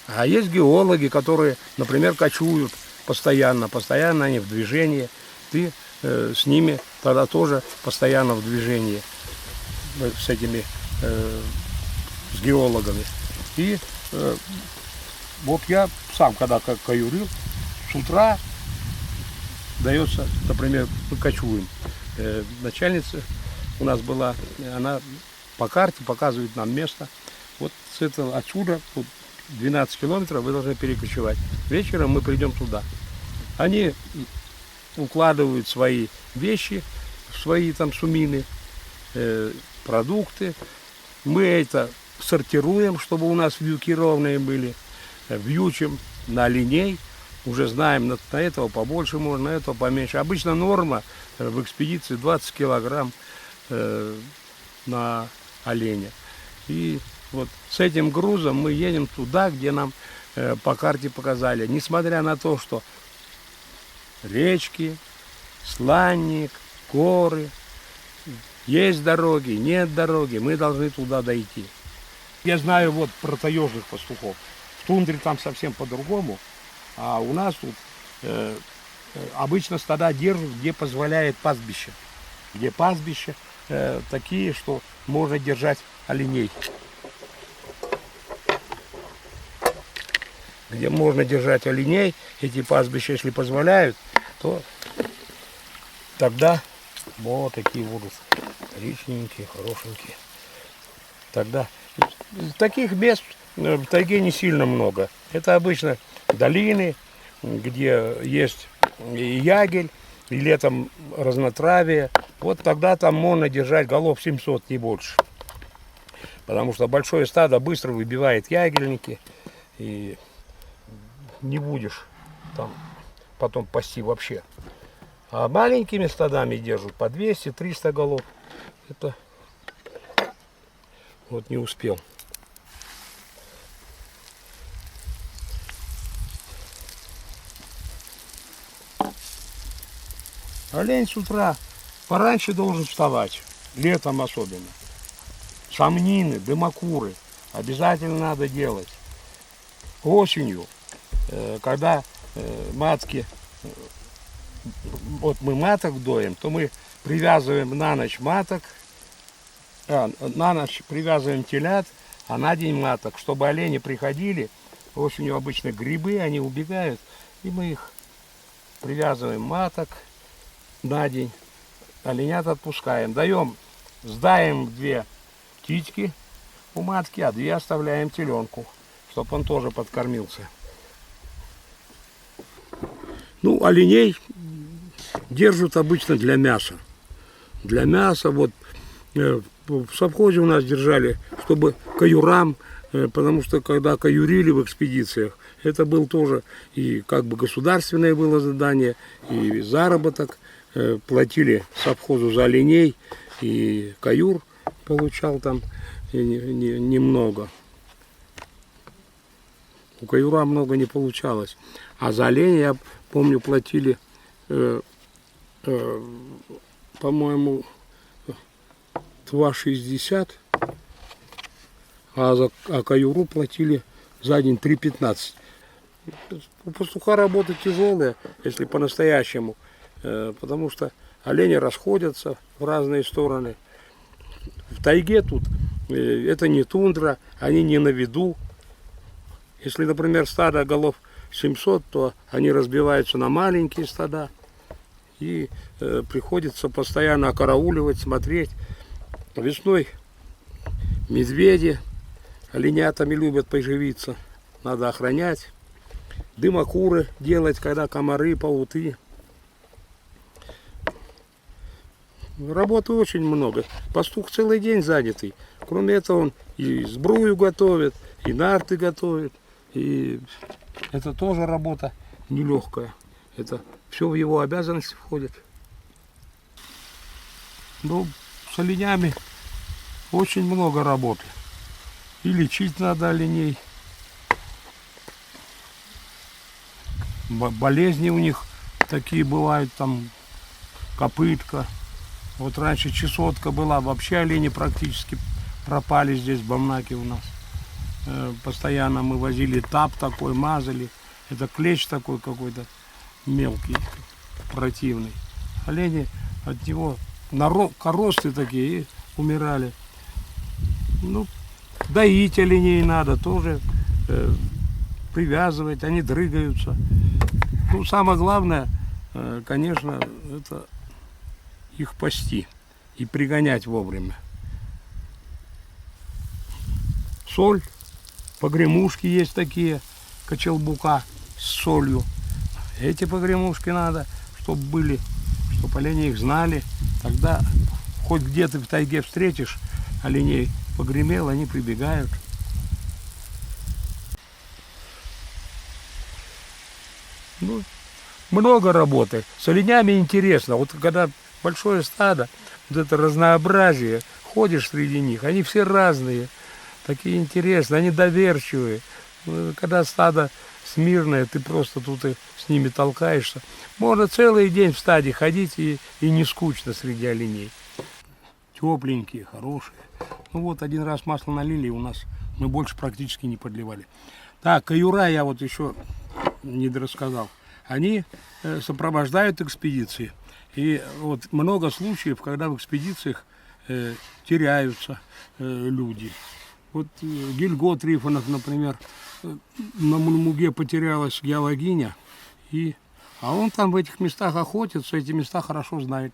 А есть геологи, которые, например, кочуют постоянно они в движении. Ты с ними тогда тоже постоянно в движении, с этими, с геологами. И вот я сам, когда каюрил, с утра дается, например, мы кочуем. Начальница у нас была, она по карте показывает нам место. Вот с этого отсюда, вот, 12 километров вы должны перекочевать. Вечером мы придем туда. Они укладывают свои вещи, свои там сумины, продукты. Мы это сортируем, чтобы у нас вьюки ровные были. Вьючим на оленей. Уже знаем, на этого побольше можно, на этого поменьше. Обычно норма в экспедиции 20 килограмм на оленя. И вот с этим грузом мы едем туда, где нам по карте показали. Несмотря на то, что речки, сланник, горы, есть дороги, нет дороги, мы должны туда дойти. Я знаю вот про таежных пастухов. В тундре там совсем по-другому, а у нас тут обычно стада держат, где позволяет пастбище. Где пастбища такие, что можно держать оленей. Где можно держать оленей, эти пастбища, если позволяют, то тогда вот такие будут коричневенькие, хорошенькие. Тогда таких мест в тайге не сильно много. Это обычно долины, где есть и ягель, и летом разнотравие. Вот тогда там можно держать голов 700, не больше. Потому что большое стадо быстро выбивает ягельники, и не будешь там потом пасти вообще. А маленькими стадами держат по 200-300 голов. Это вот не успел. Олень с утра пораньше должен вставать, летом особенно. Самнины, дымокуры обязательно надо делать. Осенью, когда матки, вот мы маток доим, то мы привязываем на ночь маток, на ночь привязываем телят, а на день маток, чтобы олени приходили. Осенью обычно грибы, они убегают, и мы их привязываем маток на день, оленят отпускаем, даем, сдаем 2 птички у матки, а 2 оставляем теленку, чтобы он тоже подкормился. Ну, оленей держат обычно для мяса. Для мяса, вот в совхозе у нас держали, чтобы каюрам, потому что когда каюрили в экспедициях, это был тоже и как бы государственное было задание, и заработок, платили совхозу за оленей, и каюр получал там немного. У каюра много не получалось. А за оленя, я помню, платили, по-моему, 2,60, а каюру платили за день 3,15. У пастуха работа тяжелая, если по-настоящему, потому что олени расходятся в разные стороны. В тайге тут это не тундра, они не на виду. Если, например, стадо голов 700, то они разбиваются на маленькие стада. И приходится постоянно окарауливать, смотреть. Весной медведи оленятами любят поживиться. Надо охранять. Дымокуры делать, когда комары, пауки. Работы очень много. Пастух целый день занятый. Кроме этого, он и сбрую готовит, и нарты готовит. И это тоже работа нелегкая. Это все в его обязанности входит. Ну, с оленями очень много работы. И лечить надо оленей. Болезни у них такие бывают, там копытка. Вот раньше чесотка была, вообще олени практически пропали здесь, в Бамнаке у нас. Постоянно мы возили тап такой, мазали. Это клещ такой какой-то мелкий, противный. Олени от него коросты такие и умирали. Ну, доить оленей надо тоже, привязывать, они дрыгаются. Ну, самое главное, конечно, это их пасти и пригонять вовремя. Соль, погремушки есть такие, кочелбука с солью. Эти погремушки надо, чтобы были, чтобы олени их знали. Тогда хоть где ты в тайге встретишь оленей, погремел, они прибегают. Ну, много работы. С оленями интересно. Вот когда большое стадо, вот это разнообразие, ходишь среди них, они все разные, такие интересные, они доверчивые. Когда стадо смирное, ты просто тут и с ними толкаешься. Можно целый день в стаде ходить и не скучно среди оленей. Тепленькие, хорошие. Ну вот, один раз масло налили, и у нас мы больше практически не подливали. Так, каюра я вот еще не дорассказал. Они сопровождают экспедиции. И вот много случаев, когда в экспедициях теряются люди. Вот Гильго Трифонов, например, на Мульмуге потерялась геологиня, а он там в этих местах охотится, эти места хорошо знает.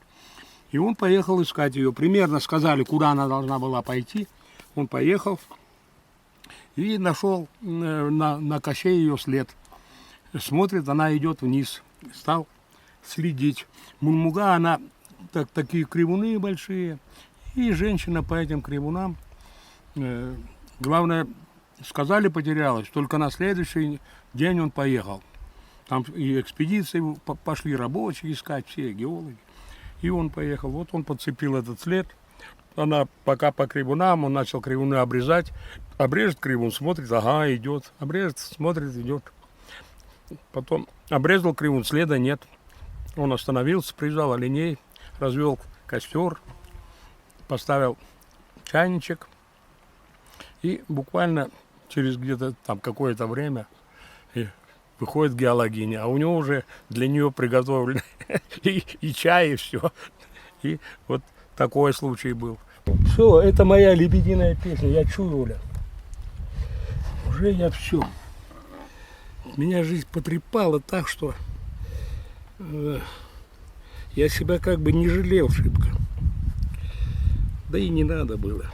И он поехал искать ее. Примерно сказали, куда она должна была пойти. Он поехал и нашел на косе ее след. Смотрит, она идет вниз. Стал следить. Мульмуга, она такие кривуны большие. И женщина по этим кривунам. Главное, сказали, потерялась. Только на следующий день он поехал. Там и экспедиции пошли рабочие искать, все геологи. И он поехал. Вот он подцепил этот след. Она пока по кривунам, он начал кривуны обрезать. Обрежет кривун, смотрит, ага, идет. Обрежет, смотрит, идет. Потом обрезал кривун, следа нет. Он остановился, привязал оленей, развел костер, поставил чайничек. И буквально через где-то там какое-то время выходит геологиня, а у него уже для нее приготовлен и чай, и все. И вот такой случай был. Все, это моя лебединая песня, я чую, Оля. Уже я все. Меня жизнь потрепала так, что я себя как бы не жалел шибко. Да и не надо было.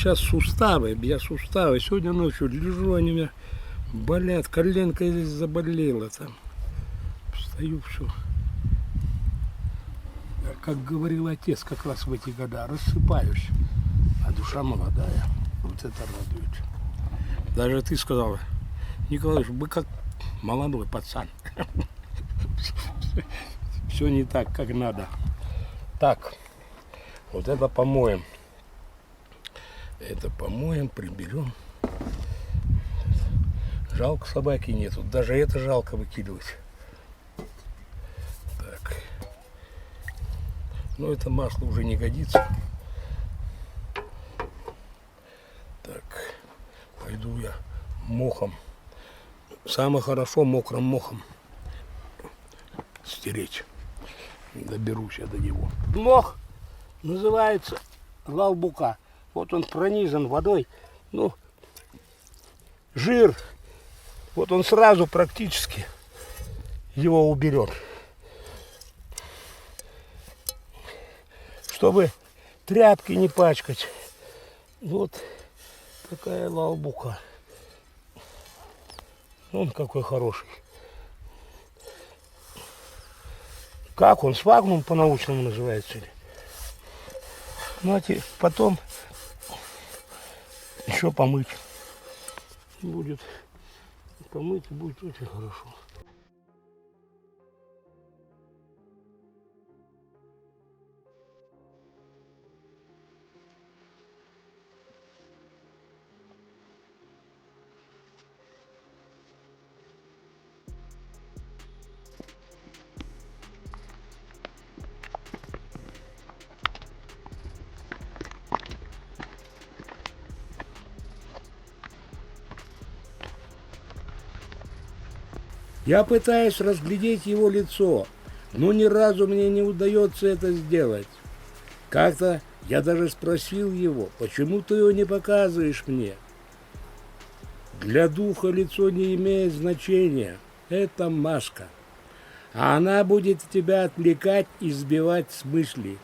сейчас суставы, я суставы. Сегодня ночью лежу, они у меня болят, коленка здесь заболела там. Встаю, все. Как говорил отец как раз в эти года, рассыпаюсь. А душа молодая. Вот это радует. Даже ты сказала, Николай, вы как молодой пацан. Все не так, как надо. Так, вот это помоем. Это помоем, приберем. Жалко, собаки нету. Даже это жалко выкидывать. Так. Но это масло уже не годится. Так. Пойду я мохом. Самое хорошо мокрым мохом стереть. Доберусь я до него. Мох называется лалбука. Вот он пронизан водой. Ну, жир. Вот он сразу практически его уберет. Чтобы тряпки не пачкать. Вот такая лалбука. Он какой хороший. Как он? Сфагнум по-научному называется. Ну, а потом еще помыть. Будет помыть, и будет очень хорошо. Я пытаюсь разглядеть его лицо, но ни разу мне не удается это сделать. Как-то я даже спросил его, почему ты его не показываешь мне? Для духа лицо не имеет значения, это маска. А она будет тебя отвлекать и сбивать с мысли.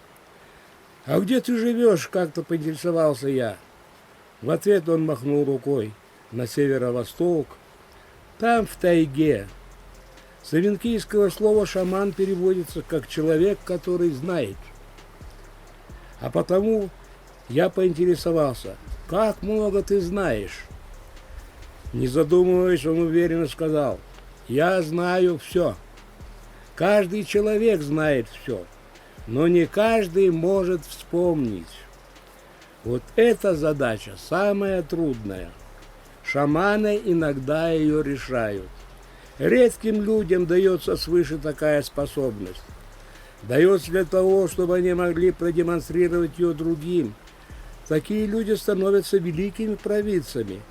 А где ты живешь, как-то поинтересовался я. В ответ он махнул рукой на северо-восток, там в тайге. С авенкийского слова шаман переводится как человек, который знает. А потому я поинтересовался, как много ты знаешь? Не задумываясь, он уверенно сказал, я знаю все. Каждый человек знает все, но не каждый может вспомнить. Вот эта задача самая трудная. Шаманы иногда ее решают. Редким людям дается свыше такая способность. Дается для того, чтобы они могли продемонстрировать ее другим. Такие люди становятся великими провидцами,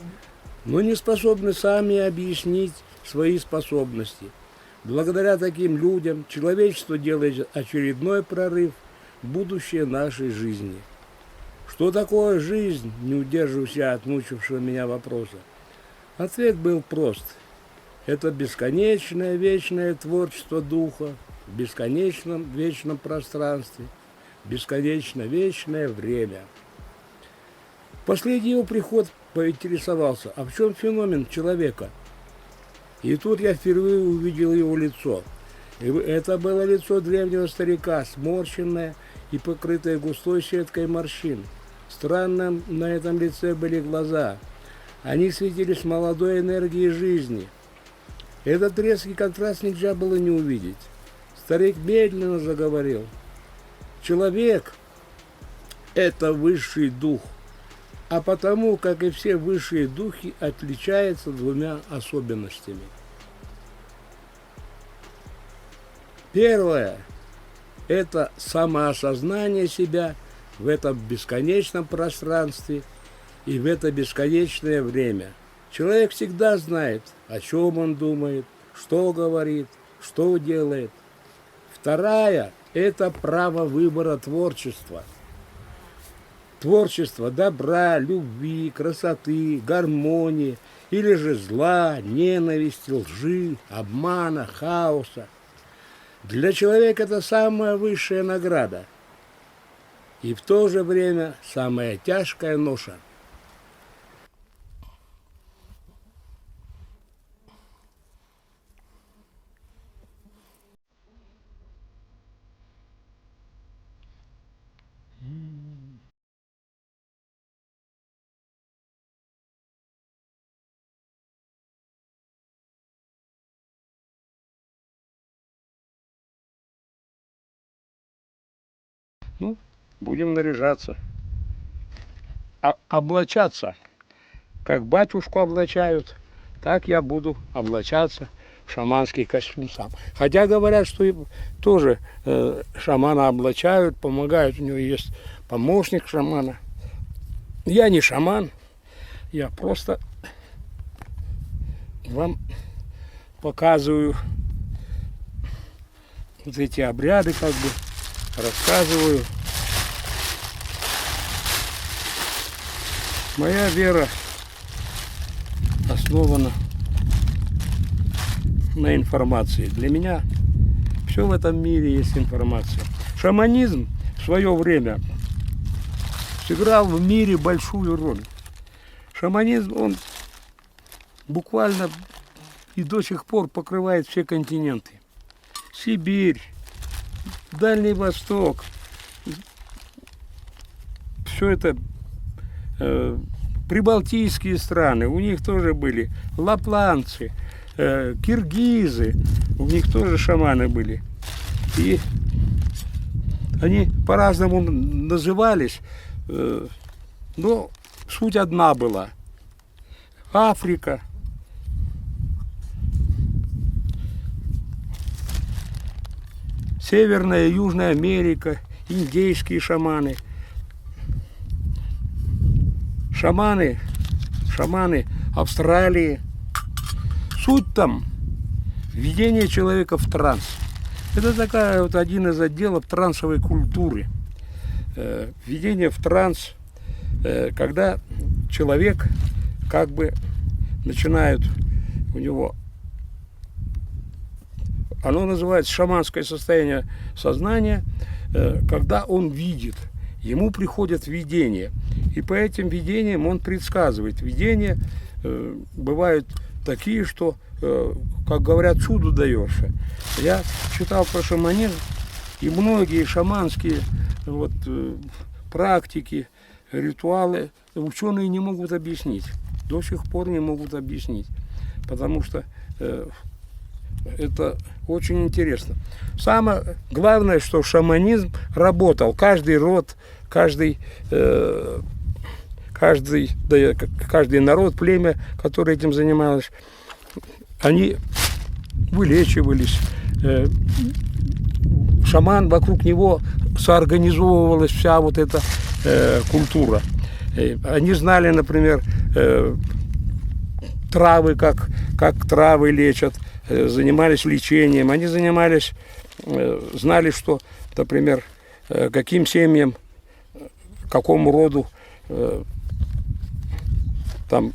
но не способны сами объяснить свои способности. Благодаря таким людям человечество делает очередной прорыв в будущее нашей жизни. Что такое жизнь, не удерживаюсь я от мучившего меня вопроса. Ответ был прост. Это бесконечное вечное творчество духа в бесконечном вечном пространстве, бесконечно вечное время. В последний его приход поинтересовался, а в чем феномен человека? И тут я впервые увидел его лицо. И это было лицо древнего старика, сморщенное и покрытое густой сеткой морщин. Странным на этом лице были глаза. Они светились молодой энергией жизни. Этот резкий контраст нельзя было не увидеть. Старик медленно заговорил. Человек – это высший дух, а потому, как и все высшие духи, отличается двумя особенностями. Первое – это самоосознание себя в этом бесконечном пространстве и в это бесконечное время. Человек всегда знает, о чем он думает, что говорит, что делает. Вторая – это право выбора творчества. Творчество добра, любви, красоты, гармонии, или же зла, ненависти, лжи, обмана, хаоса. Для человека это самая высшая награда. И в то же время самая тяжкая ноша. Ну, будем наряжаться. Облачаться. Как батюшку облачают, так я буду облачаться в шаманский костюм сам. Хотя говорят, что и тоже шамана облачают, помогают. У него есть помощник шамана. Я не шаман, я просто вам показываю вот эти обряды, как бы рассказываю. Моя вера основана на информации. Для меня все в этом мире есть информация. Шаманизм в свое время сыграл в мире большую роль. Шаманизм, он буквально и до сих пор покрывает все континенты. Сибирь, Дальний Восток. Все это прибалтийские страны, у них тоже были лапландцы, киргизы, у них тоже шаманы были. И они по-разному назывались, но суть одна была. Африка, Северная и Южная Америка, индейские шаманы. Шаманы Австралии. Суть там введение человека в транс. Это такая вот один из отделов трансовой культуры. Введение в транс, когда человек как бы начинает у него, оно называется шаманское состояние сознания, когда он видит, ему приходят видения. И по этим видениям он предсказывает. Видения бывают такие, что, как говорят, чуду даешься. Я читал про шаманизм, и многие шаманские вот, практики, ритуалы ученые не могут объяснить. До сих пор не могут объяснить. Потому что это очень интересно. Самое главное, что шаманизм работал. Каждый род, каждый народ, племя, которое этим занималось, они вылечивались. Шаман, вокруг него соорганизовывалась вся вот эта культура. Они знали, например, травы, как травы лечат, занимались лечением. Они занимались, знали, что, например, каким семьям, какому роду там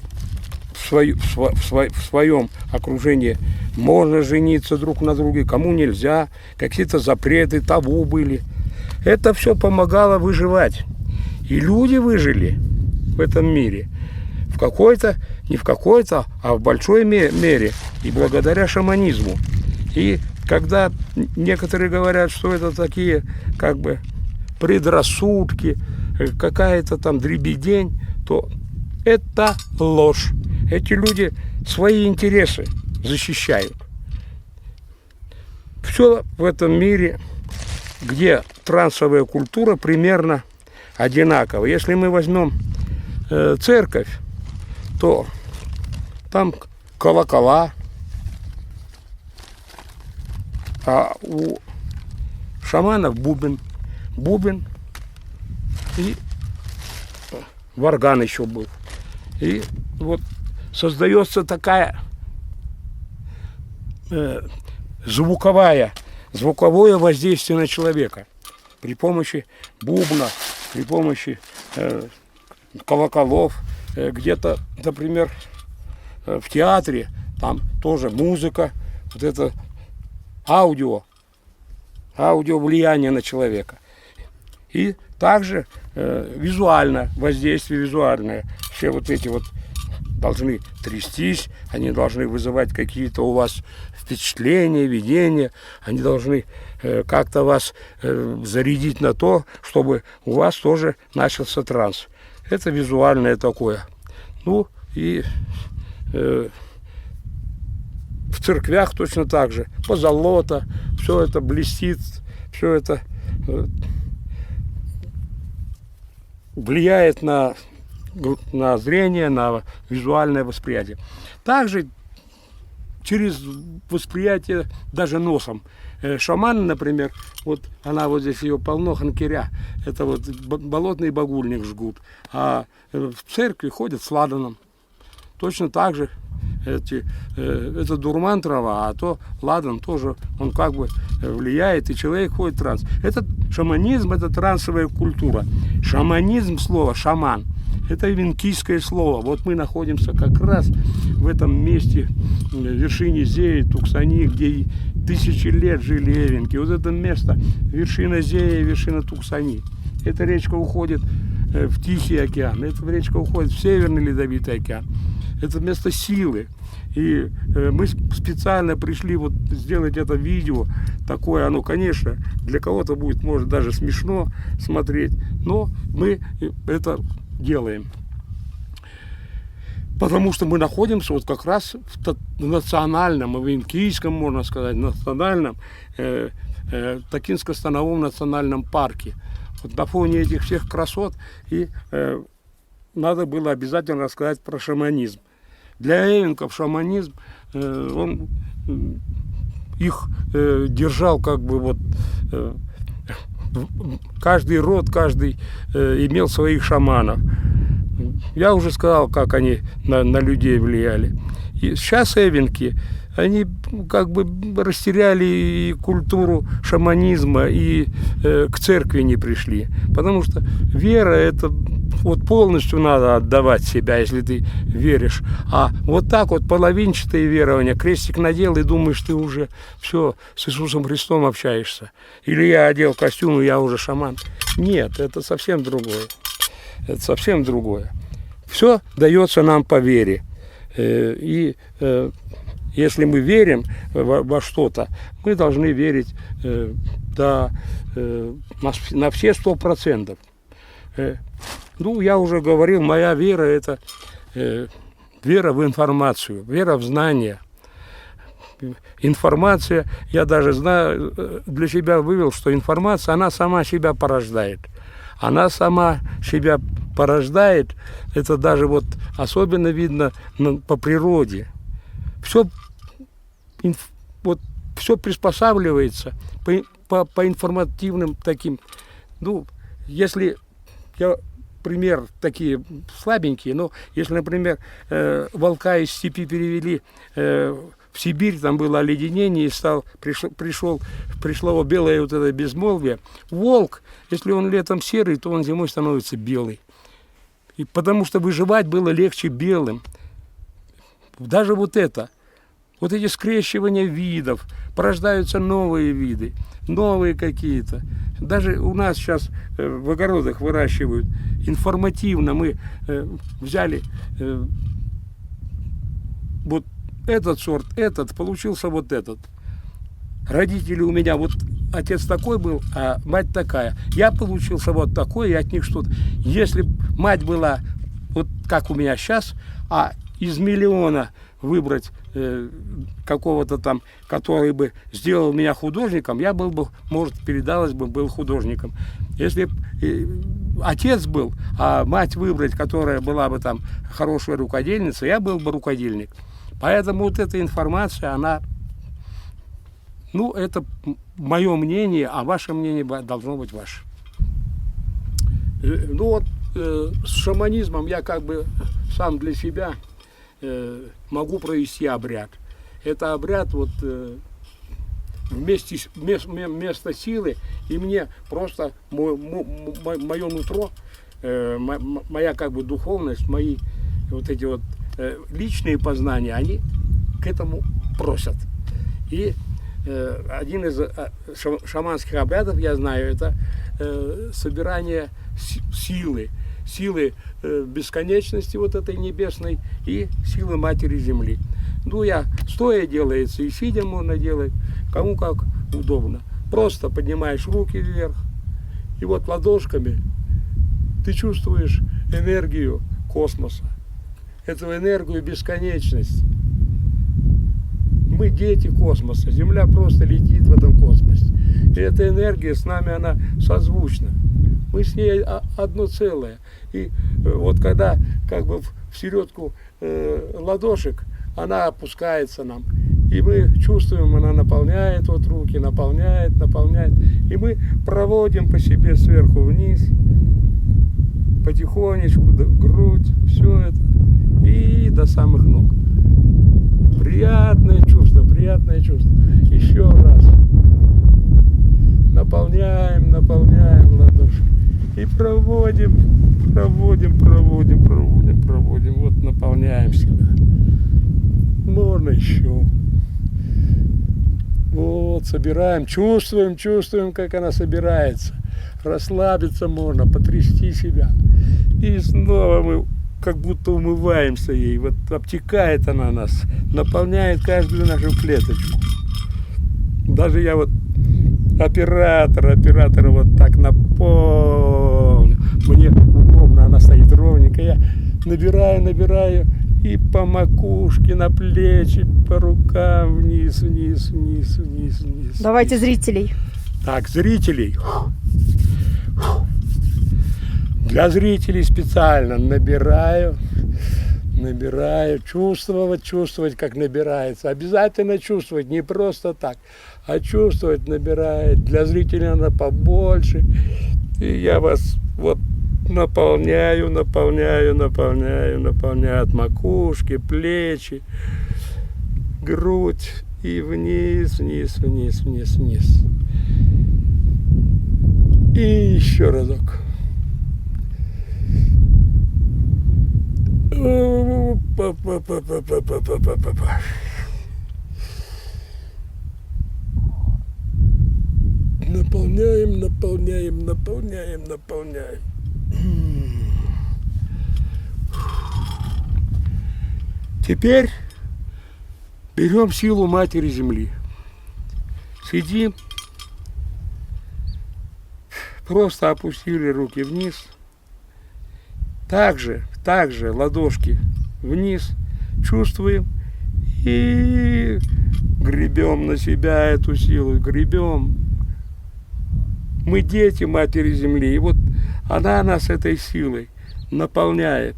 в своем окружении можно жениться друг на друге, кому нельзя, какие-то запреты, табу были. Это все помогало выживать. И люди выжили в этом мире. В какой-то, не в какой-то, а в большой мере. И благодаря шаманизму. И когда некоторые говорят, что это такие как бы предрассудки, какая-то там дребедень, то это ложь. Эти люди свои интересы защищают. Все в этом мире, где трансовая культура, примерно одинаково. Если мы возьмем церковь, то там колокола, а у шаманов бубен и варган еще был. И вот создается такая звуковое воздействие на человека при помощи бубна, при помощи колоколов. Где-то, например, в театре там тоже музыка, вот это аудио влияние на человека. И также визуально, воздействие визуальное. Все вот эти вот должны трястись, они должны вызывать какие-то у вас впечатления, видения, они должны как-то вас зарядить на то, чтобы у вас тоже начался транс. Это визуальное такое. Ну и в церквях точно так же. Позолота, все это блестит, все это влияет на зрение, на визуальное восприятие. Также через восприятие даже носом. Шаман, например, вот она вот здесь ее полно, ханкиря, это вот болотный багульник жгут, а в церкви ходят с ладаном. Точно так же это дурман трава, а то ладан тоже, он как бы влияет, и человек ходит в транс. Этот шаманизм, это трансовая культура. Шаманизм, слово шаман, это венкийское слово. Вот мы находимся как раз в этом месте, в вершине Зеи, Туксани, где тысячи лет жили эвенки. Вот это место, вершина Зеи, вершина Туксани. Эта речка уходит в Тихий океан, эта речка уходит в Северный Ледовитый океан. Это место силы. И мы специально пришли вот сделать это видео. Такое оно, конечно, для кого-то будет, может, даже смешно смотреть. Но мы это делаем. Потому что мы находимся вот как раз в национальном, в инкийском, можно сказать, национальном, Токинско-Становом национальном парке. Вот на фоне этих всех красот и надо было обязательно рассказать про шаманизм. Для эвенков шаманизм, он их держал как бы вот, каждый род, каждый имел своих шаманов. Я уже сказал, как они на людей влияли. И сейчас эвенки, они как бы растеряли и культуру шаманизма, и к церкви не пришли. Потому что вера, это вот полностью надо отдавать себя, если ты веришь. А вот так вот половинчатое верование, крестик надел и думаешь, ты уже все с Иисусом Христом общаешься. Или я одел костюм, и я уже шаман. Нет, это совсем другое. Это совсем другое. Все дается нам по вере. И если мы верим во что-то, мы должны верить на все 100%. Ну, я уже говорил, моя вера – это вера в информацию, вера в знания. Информация, я даже знаю, для себя вывел, что информация, она сама себя порождает. Она сама себя порождает, это даже вот особенно видно по природе. Все приспосабливается по информативным таким. Ну, если я пример такие слабенькие, но если, например, волка из степи перевели в Сибирь, там было оледенение, и пришло белое вот это безмолвие. Волк, если он летом серый, то он зимой становится белый. И потому что выживать было легче белым. Даже вот эти скрещивания видов, порождаются новые виды, новые какие-то. Даже у нас сейчас в огородах выращивают информативно. Мы взяли вот этот сорт, получился вот этот. Родители у меня, вот отец такой был, а мать такая. Я получился вот такой, и от них что-то. Если мать была вот как у меня сейчас, а из миллиона выбрать какого-то там, который бы сделал меня художником, я был бы, может, передалось бы, был художником. Если отец был, а мать выбрать, которая была бы там хорошая рукодельница, я был бы рукодельник. Поэтому вот эта информация, она, ну, это мое мнение, а ваше мнение должно быть ваше. Ну вот, с шаманизмом я как бы сам для себя могу провести обряд. Это обряд вот место силы, и мне просто мое нутро, моя как бы духовность, мои вот эти вот личные познания, они к этому просят. И один из шаманских обрядов, я знаю, это собирание силы бесконечности вот этой небесной и силы Матери Земли. Ну, я стоя делается, и сидя можно делать, кому как удобно. Просто поднимаешь руки вверх, и вот ладошками ты чувствуешь энергию космоса, эту энергию бесконечности. Мы дети космоса, Земля просто летит в этом космосе. И эта энергия с нами, она созвучна. Мы с ней одно целое. И вот когда как бы в середку ладошек она опускается нам, и мы чувствуем, она наполняет вот руки, наполняет, и мы проводим по себе сверху вниз, потихонечку, грудь, все это, и до самых ног. Приятное чувство, приятное чувство. Еще раз. Наполняем ладошки. И проводим. Вот наполняем себя. Можно еще. Вот, собираем, чувствуем, как она собирается. Расслабиться можно, потрясти себя. И снова мы как будто умываемся ей. Вот обтекает она нас, наполняет каждую нашу клеточку. Даже я вот оператора вот так наполню. Мне удобно, она стоит ровненько. Я набираю и по макушке, на плечи, по рукам, вниз. Давайте зрителей. Так, зрителей. Для зрителей специально набираю, чувствовать, как набирается. Обязательно чувствовать, не просто так, а чувствовать набирает. Для зрителей она побольше. И я вас вот наполняю от макушки, плечи, грудь и вниз. И еще разок. Наполняем. Теперь берем силу Матери Земли. Сидим, просто опустили руки вниз. Также ладошки вниз, чувствуем и гребем на себя эту силу, гребем. Мы дети Матери Земли, и вот она нас этой силой наполняет.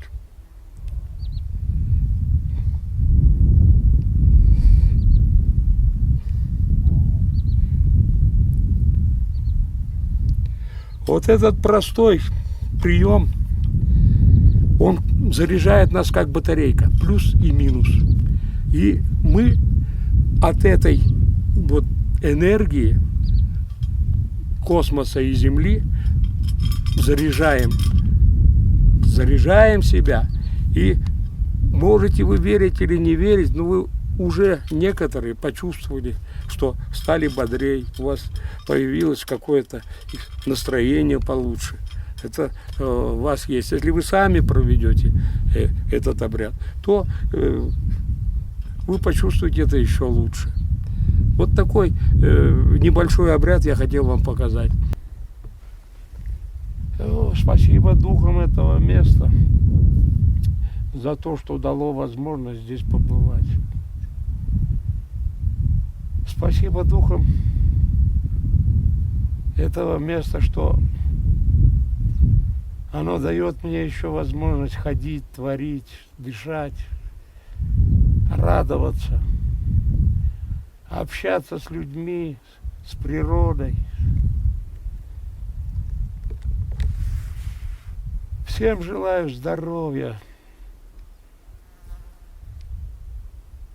Вот этот простой прием, он заряжает нас как батарейка, плюс и минус. И мы от этой вот энергии космоса и Земли заряжаем себя. И можете вы верить или не верить, но вы уже некоторые почувствовали, что стали бодрее, у вас появилось какое-то настроение получше. Это у вас есть. Если вы сами проведете этот обряд, то вы почувствуете это еще лучше. Вот такой небольшой обряд я хотел вам показать. Спасибо духам этого места за то, что дало возможность здесь побывать. Спасибо духам этого места, что оно дает мне еще возможность ходить, творить, дышать, радоваться, общаться с людьми, с природой. Всем желаю здоровья.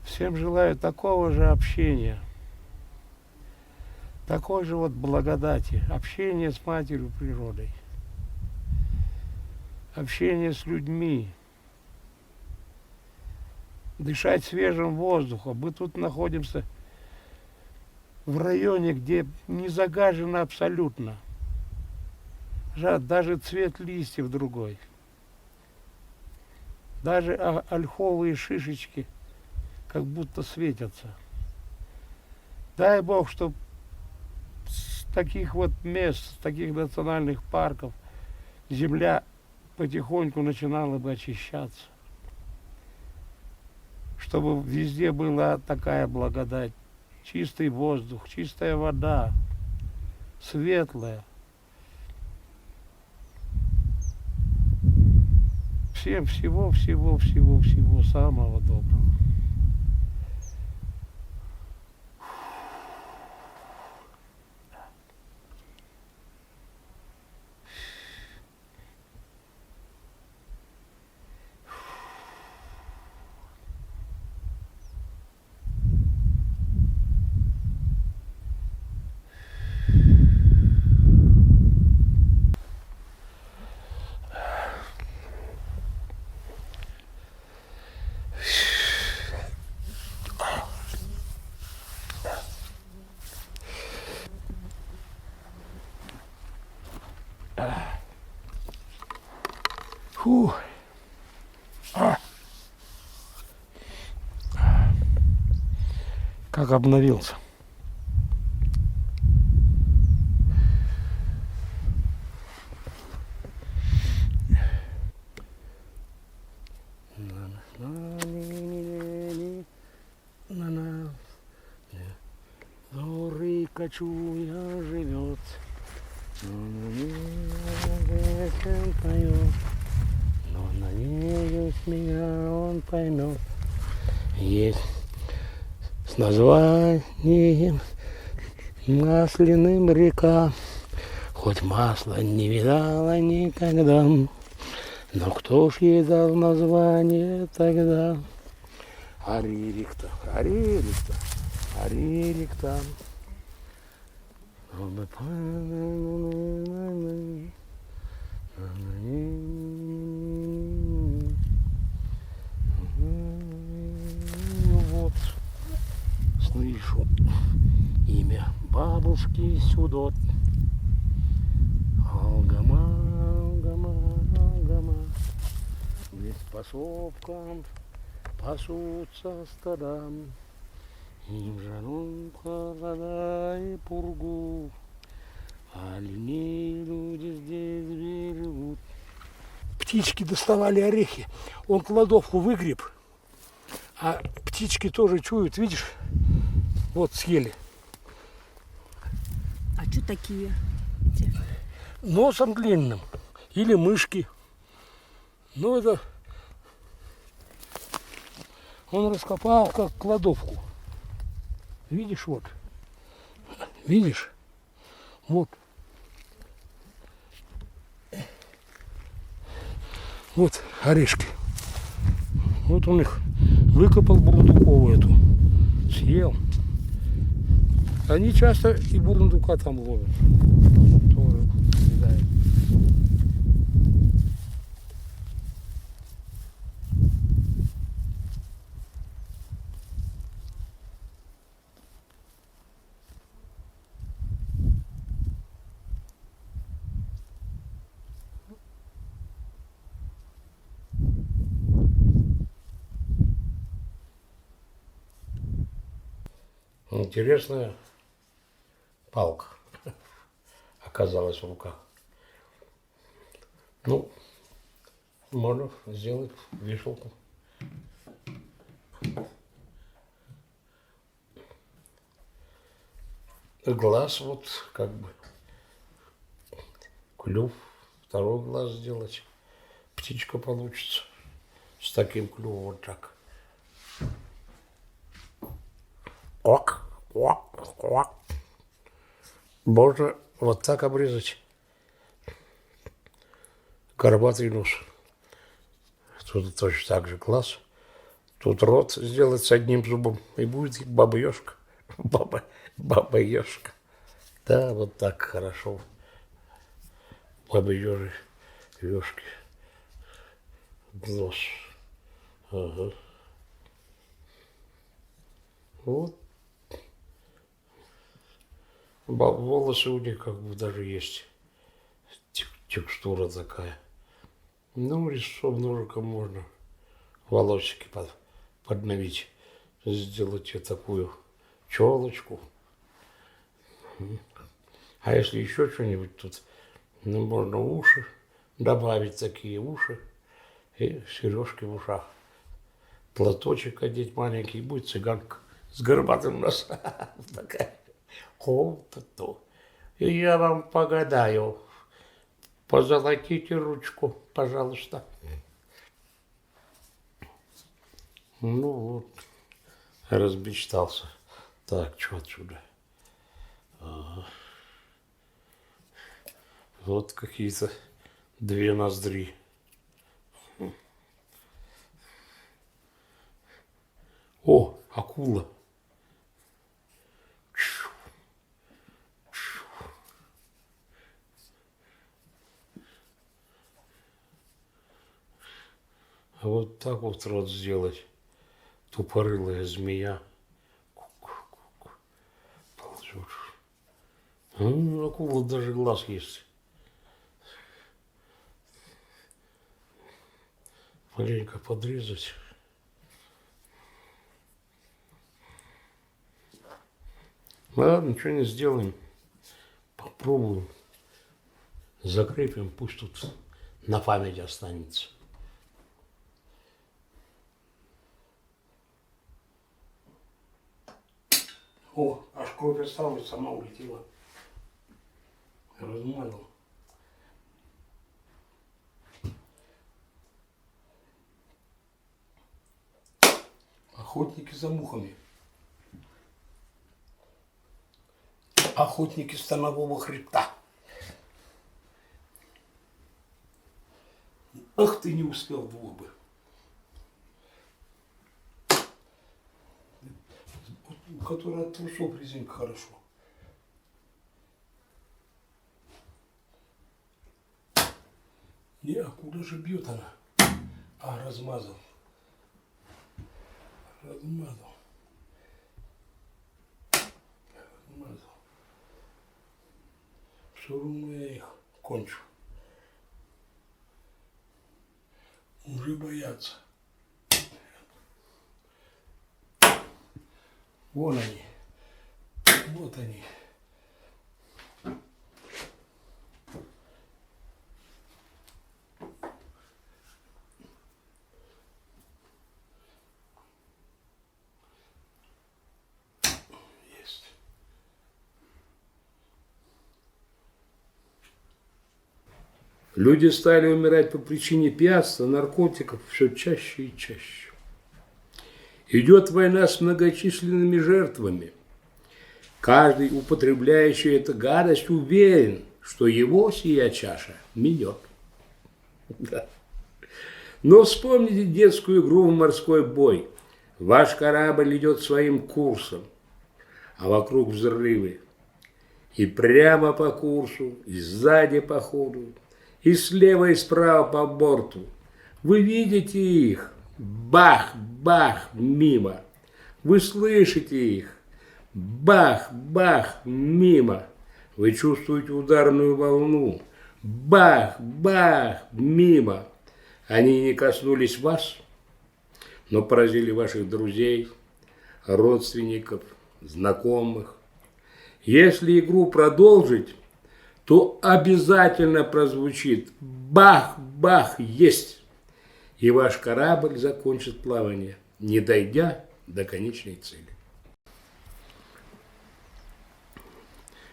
Всем желаю такого же общения, такой же вот благодати, общения с Матерью Природой, общение с людьми, дышать свежим воздухом. Мы тут находимся в районе, где не загажено абсолютно. Даже цвет листьев другой. Даже ольховые шишечки как будто светятся. Дай Бог, чтобы с таких вот мест, с таких национальных парков земля потихоньку начинала бы очищаться. Чтобы везде была такая благодать. Чистый воздух, чистая вода, светлая. всем всего самого доброго. Фу. Как обновился. Горы кочуя живет, поет. Но надеюсь, меня он поймет. Есть с названием масляным река, хоть масла не видала никогда. Но кто ж ей дал название тогда? Аририк-то, Аририк-то, Аририк-то. Вот, слышу имя бабушки Сюдот. Алгама, Алгама, Алгама. Здесь по сопкам пасутся стада. И в жару, холода и пургу оленей люди здесь берегут. Птички доставали орехи. Он кладовку выгреб, а птички тоже чуют, видишь? Вот съели. А что такие? Носом длинным. Или мышки. Ну это... Он раскопал как кладовку. Видишь, вот. Видишь? Вот. Вот орешки. Вот он их выкопал бурундуковую эту. Съел. Они часто и бурундука там ловят. Тоже съедают. Интересная палка оказалась в руках. Ну, можно сделать вешалку. Глаз вот как бы, клюв, второй глаз сделать. Птичка получится с таким клювом вот так. Ок, ок, ок. Можно вот так обрезать. Горбатый нос. Тут точно так же глаз. Тут рот сделать с одним зубом. И будет баба-ешка. Баба-ешка. Да, вот так хорошо. Бабы-ежи, ешки. Нос. Ага. Вот. Волосы у них как бы даже есть. Текстура такая. Ну, резцом ножиком можно волосики подновить. Сделать и такую челочку. А если еще что-нибудь тут, ну, можно уши добавить, такие уши и сережки в ушах. Платочек одеть маленький, будет цыганка с горбатым носом. Такая. Вот-то. И я вам погадаю. Позолотите ручку, пожалуйста. Ну вот, размечтался. Так, что отсюда? Ага. Вот какие-то две ноздри. О, акула. А вот так вот рот сделать. Тупорылая змея. Ку-ку-ку-ку. Ползет. Акула даже глаз есть. Маленько подрезать. Ладно, ничего не сделаем. Попробуем. Закрепим, пусть тут на память останется. О, аж кровь осталась, сама улетела. Размазал. Охотники за мухами. Охотники станового хребта. Ах, ты не успел двух бы. У которой от трусов резинка хорошо. Не, а куда же бьет она? А, размазал. Размазал. Размазал. Все равно я их кончу. Уже боятся. Вон они. Вот они. Есть. Люди стали умирать по причине пьянства, наркотиков все чаще и чаще. Идет война с многочисленными жертвами. Каждый, употребляющий эту гадость, уверен, что его сия чаша минет. Да. Но вспомните детскую игру в морской бой. Ваш корабль идет своим курсом, а вокруг взрывы. И прямо по курсу, и сзади по ходу, и слева, и справа по борту. Вы видите их. Бах, бах, мимо. Вы слышите их. Бах, бах, мимо. Вы чувствуете ударную волну. Бах, бах, мимо. Они не коснулись вас, но поразили ваших друзей, родственников, знакомых. Если игру продолжить, то обязательно прозвучит бах, бах, есть. И ваш корабль закончит плавание, не дойдя до конечной цели.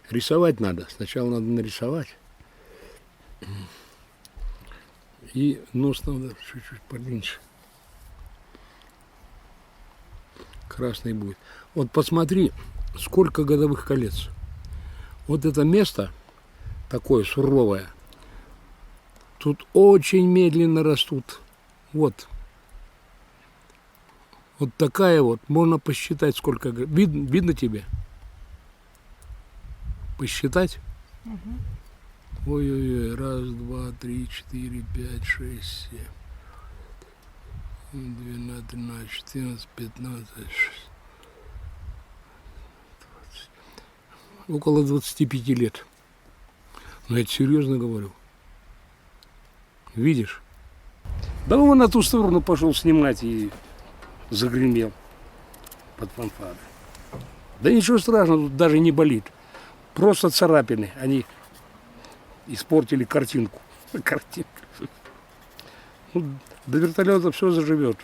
Рисовать надо. Сначала надо нарисовать. И нос надо чуть-чуть поменьше. Красный будет. Вот посмотри, сколько годовых колец. Вот это место такое суровое. Тут очень медленно растут. Вот. Вот такая вот. Можно посчитать, сколько. Видно тебе? Посчитать? Угу. Ой-ой-ой. 1, 2, 3, 4, 5, 6, 7. 12, 13, 14, 15, 16. 20. Около 25 лет. Но я серьезно говорю. Видишь? Да он на ту сторону пошел снимать и загремел под фанфары. Да ничего страшного, тут даже не болит. Просто царапины. Они испортили картинку. Картинку. Ну, до вертолета все заживет.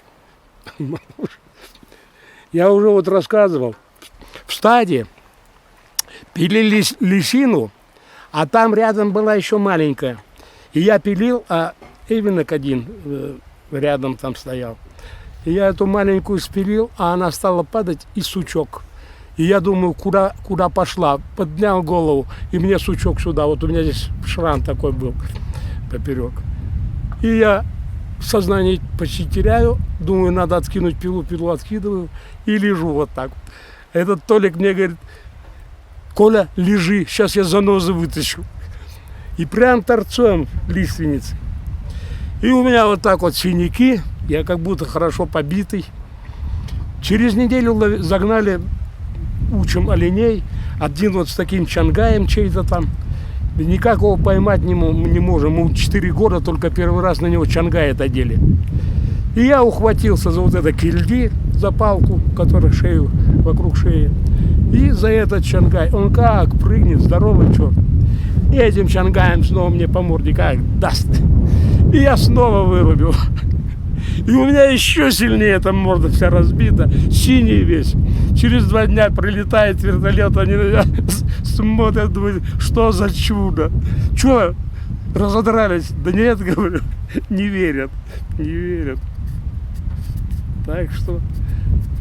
Я уже вот рассказывал. В стаде пилили лисину, а там рядом была еще маленькая. И я пилил, а Эвенок один рядом там стоял. И я эту маленькую спилил, а она стала падать, и сучок. И я думаю, куда пошла. Поднял голову, и мне сучок сюда. Вот у меня здесь шрам такой был поперек. И я сознание почти теряю. Думаю, надо откинуть пилу, пилу откидываю. И лежу вот так вот. Этот Толик мне говорит: Коля, лежи, сейчас я занозы вытащу. И прям торцом лиственницы. И у меня вот так вот синяки, я как будто хорошо побитый. Через неделю загнали, учим оленей, один вот с таким чангаем чей-то там. Никак его поймать не можем. Мы 4 года только первый раз на него чангай одели. И я ухватился за вот это кильди, за палку, которая вокруг шеи. И за этот чангай. Он как прыгнет, здоровый черт. И этим чангаем снова мне по морде как даст. И я снова вырубил. И у меня еще сильнее эта морда вся разбита, синий весь. Через 2 дня прилетает вертолет, они на меня смотрят, думают, что за чудо. Че, разодрались? Да нет, говорю, не верят, не верят. Так что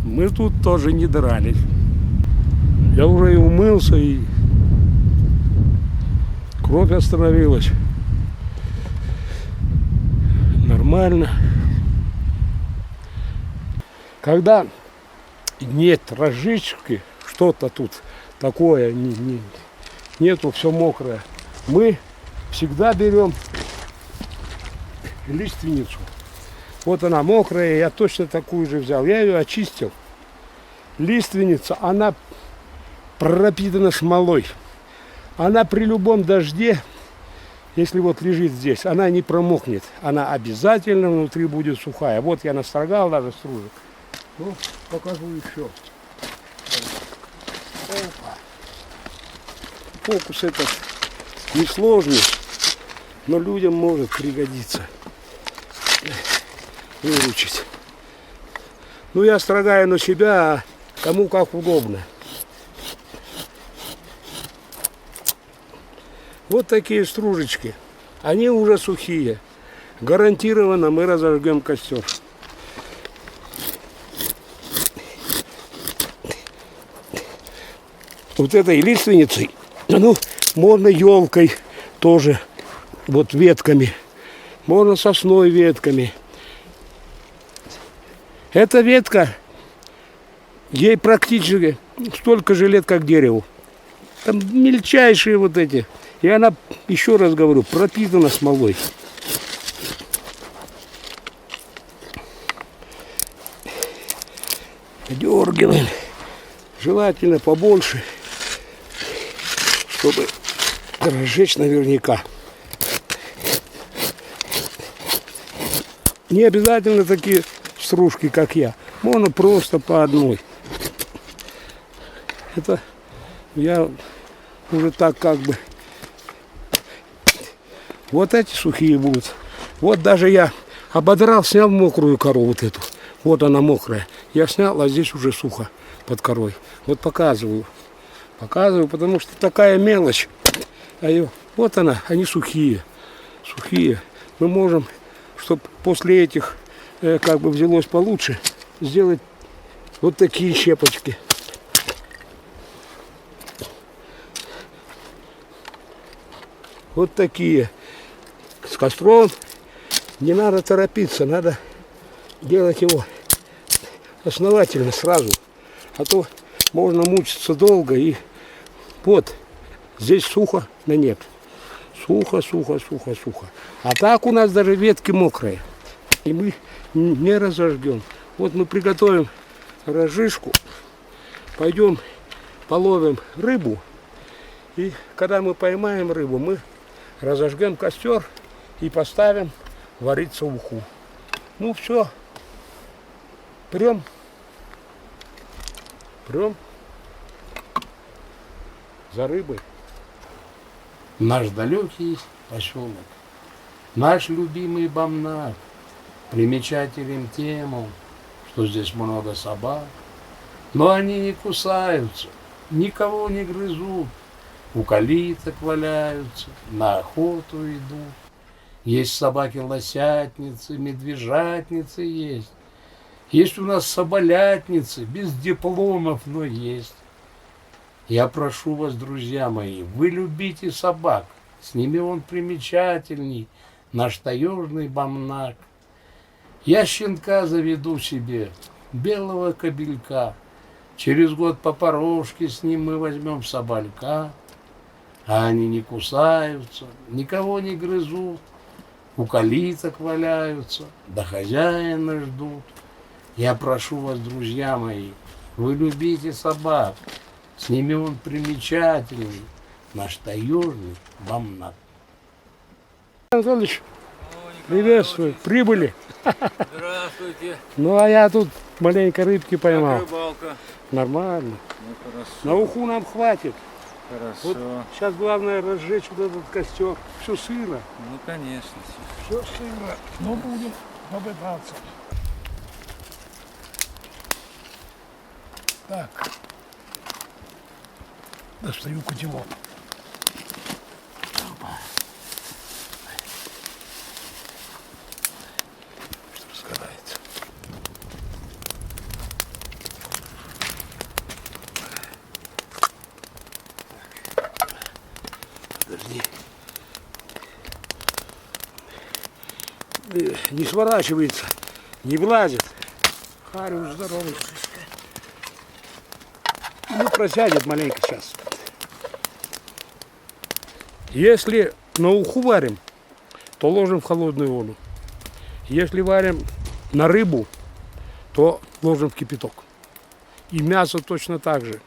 мы тут тоже не дрались. Я уже и умылся, и кровь остановилась. Нормально. Когда нет разжички, что-то тут такое, нету, все мокрое, мы всегда берем лиственницу. Вот она мокрая, я точно такую же взял. Я ее очистил. Лиственница, она пропитана смолой. Она при любом дожде, если вот лежит здесь, она не промокнет. Она обязательно внутри будет сухая. Вот я настрогал даже стружек. Ну, покажу еще. Опа. Фокус этот несложный, но людям может пригодиться. Выручить. Ну, я строгаю на себя, а кому как удобно. Вот такие стружечки. Они уже сухие. Гарантированно мы разожгем костер. Вот этой лиственницей, ну, можно елкой тоже, вот ветками. Можно сосной ветками. Эта ветка, ей практически столько же лет, как дереву. Там мельчайшие вот эти. И она, еще раз говорю, пропитана смолой. Дергиваем. Желательно побольше, чтобы разжечь наверняка. Не обязательно такие стружки, как я. Можно просто по одной. Это я уже так как бы... Вот эти сухие будут. Вот даже я ободрал, снял мокрую кору вот эту. Вот она мокрая. Я снял, а здесь уже сухо под корой. Вот показываю. Показываю, потому что такая мелочь. Вот она, они сухие. Сухие. Мы можем, чтобы после этих как бы взялось получше, сделать вот такие щепочки. Вот такие. С костром не надо торопиться, надо делать его основательно сразу. А то можно мучиться долго и вот здесь сухо, да нет. Сухо, сухо, сухо, сухо. А так у нас даже ветки мокрые. И мы не разожгем. Вот мы приготовим разжижку, пойдем половим рыбу. И когда мы поймаем рыбу, мы разожгем костер и поставим вариться в уху. Ну все. Прям за рыбой. Наш далекий поселок, наш любимый Бамнар, примечателен тем, что здесь много собак, но они не кусаются, никого не грызут, у калиток валяются, на охоту идут. Есть собаки-лосятницы, медвежатницы есть. Есть у нас соболятницы, без дипломов, но есть. Я прошу вас, друзья мои, вы любите собак. С ними он примечательней, наш таежный бамнак. Я щенка заведу себе, белого кобелька. Через год по порожке с ним мы возьмем соболька. А они не кусаются, никого не грызут, у калиток валяются, да хозяина ждут. Я прошу вас, друзья мои, вы любите собак, с ними он примечательный, наш таежный бамнак. Анатольевич, приветствую. Прибыли. Здравствуйте. Ну, а я тут маленько рыбки Как поймал. рыбалка? Нормально. Ну хорошо. На уху нам хватит. Хорошо. Вот сейчас главное разжечь вот этот костер. Все сыро. Ну конечно. Все сыро. Но будем попытаться. Так. Достаю котелок. Опа. Что разгорается. Подожди. Не сворачивается, не влазит. Харю здоровый. Ну, просядет маленько сейчас. Если на уху варим, то ложим в холодную воду. Если варим на рыбу, то ложим в кипяток. И мясо точно так же.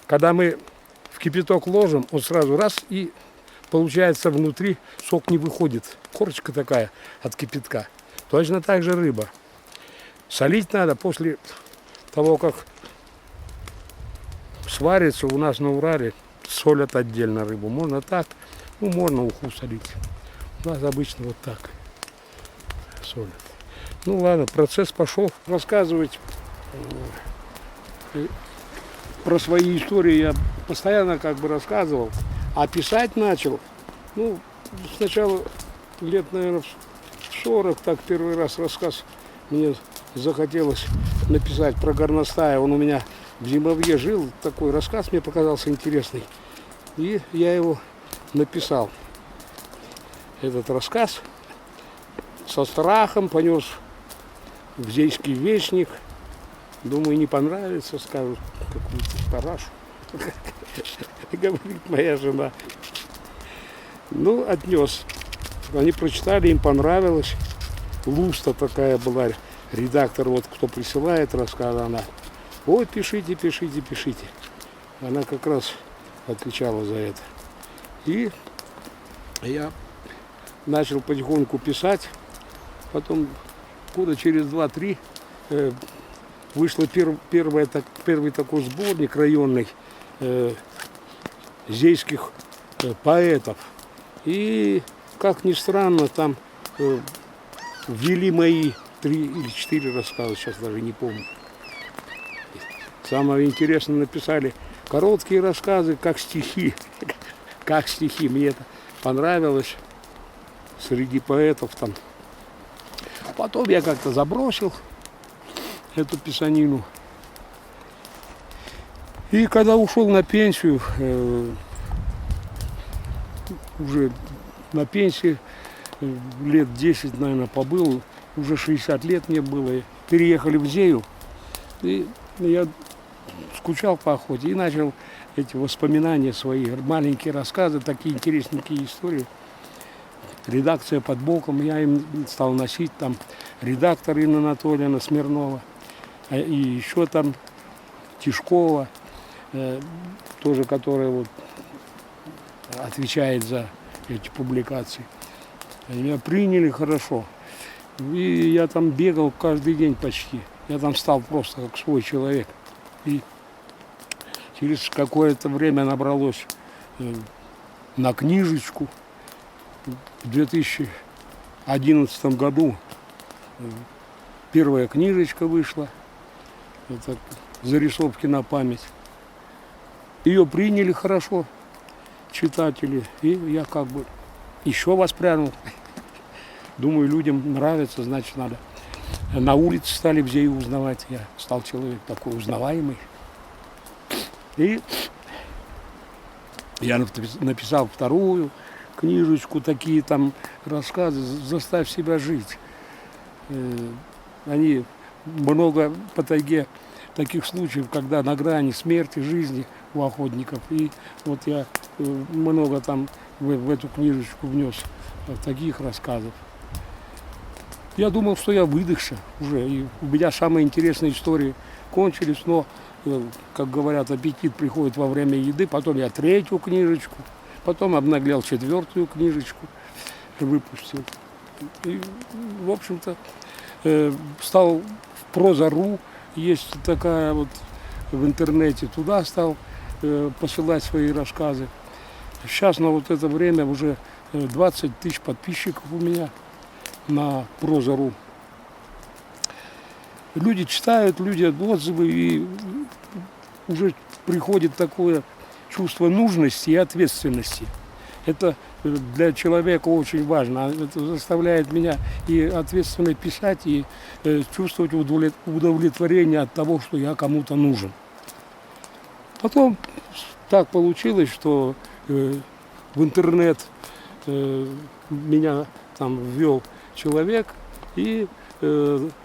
Когда мы в кипяток ложим, он сразу раз и получается внутри сок не выходит. Корочка такая от кипятка. Точно так же рыба. Солить надо после того, как сварится у нас на Урале, солят отдельно рыбу. Можно так, ну можно уху солить. У нас обычно вот так солят. Ну ладно, процесс пошел. Рассказывать про свои истории я постоянно как бы рассказывал, а писать начал, ну, сначала лет, наверное, в 40, так первый раз рассказ мне захотелось написать про горностая. Он у меня в Зимовье жил, такой рассказ мне показался интересный. И я его написал, этот рассказ, со страхом понес в Зейский вестник. Думаю, не понравится, скажут какую-то парашу. Говорит моя жена. Ну, отнес. Они прочитали, им понравилось. Луста такая была, редактор, вот кто присылает рассказ, она: ой, пишите, пишите, пишите. Она как раз отвечала за это. И я начал потихоньку писать. Потом года через 2-3 вышло первый такой сборник районный зейских поэтов. И, как ни странно, там ввели мои 3 или 4 рассказа, сейчас даже не помню. Самое интересное, написали короткие рассказы, как стихи. Как стихи. Мне это понравилось среди поэтов там. Потом я как-то забросил эту писанину. И когда ушел на пенсию, уже на пенсии, лет 10, наверное, побыл, уже 60 лет мне было, переехали в Зею, и я скучал по охоте и начал эти воспоминания свои, маленькие рассказы, такие интересненькие истории. Редакция под боком, я им стал носить, там редактор Инна Анатольевна Смирнова, и еще там Тишкова, тоже, которая вот отвечает за эти публикации. Меня приняли хорошо. И я там бегал каждый день почти. Я там стал просто как свой человек. И через какое-то время набралось на книжечку. В 2011 году первая книжечка вышла. Это зарисовки на память. Ее приняли хорошо читатели. И я как бы еще воспрянул. Думаю, людям нравится, значит, надо На улице стали все узнавать. Я стал человек такой узнаваемый. И я написал вторую книжечку, такие там рассказы «Заставь себя жить». Они много по тайге таких случаев, когда на грани смерти, жизни у охотников. И вот я много там в эту книжечку внес таких рассказов. Я думал, что я выдохся уже, и у меня самые интересные истории кончились, но, как говорят, аппетит приходит во время еды. Потом я третью книжечку, потом обнаглел четвертую книжечку, выпустил. И, в общем-то, стал в Проза.ру, есть такая вот в интернете, туда стал посылать свои рассказы. Сейчас на вот это время уже 20 тысяч подписчиков у меня на Проза.ру. Люди читают, люди отзывы, и уже приходит такое чувство нужности и ответственности. Это для человека очень важно. Это заставляет меня и ответственно писать, и чувствовать удовлетворение от того, что я кому-то нужен. Потом так получилось, что в интернет меня там ввел человек, и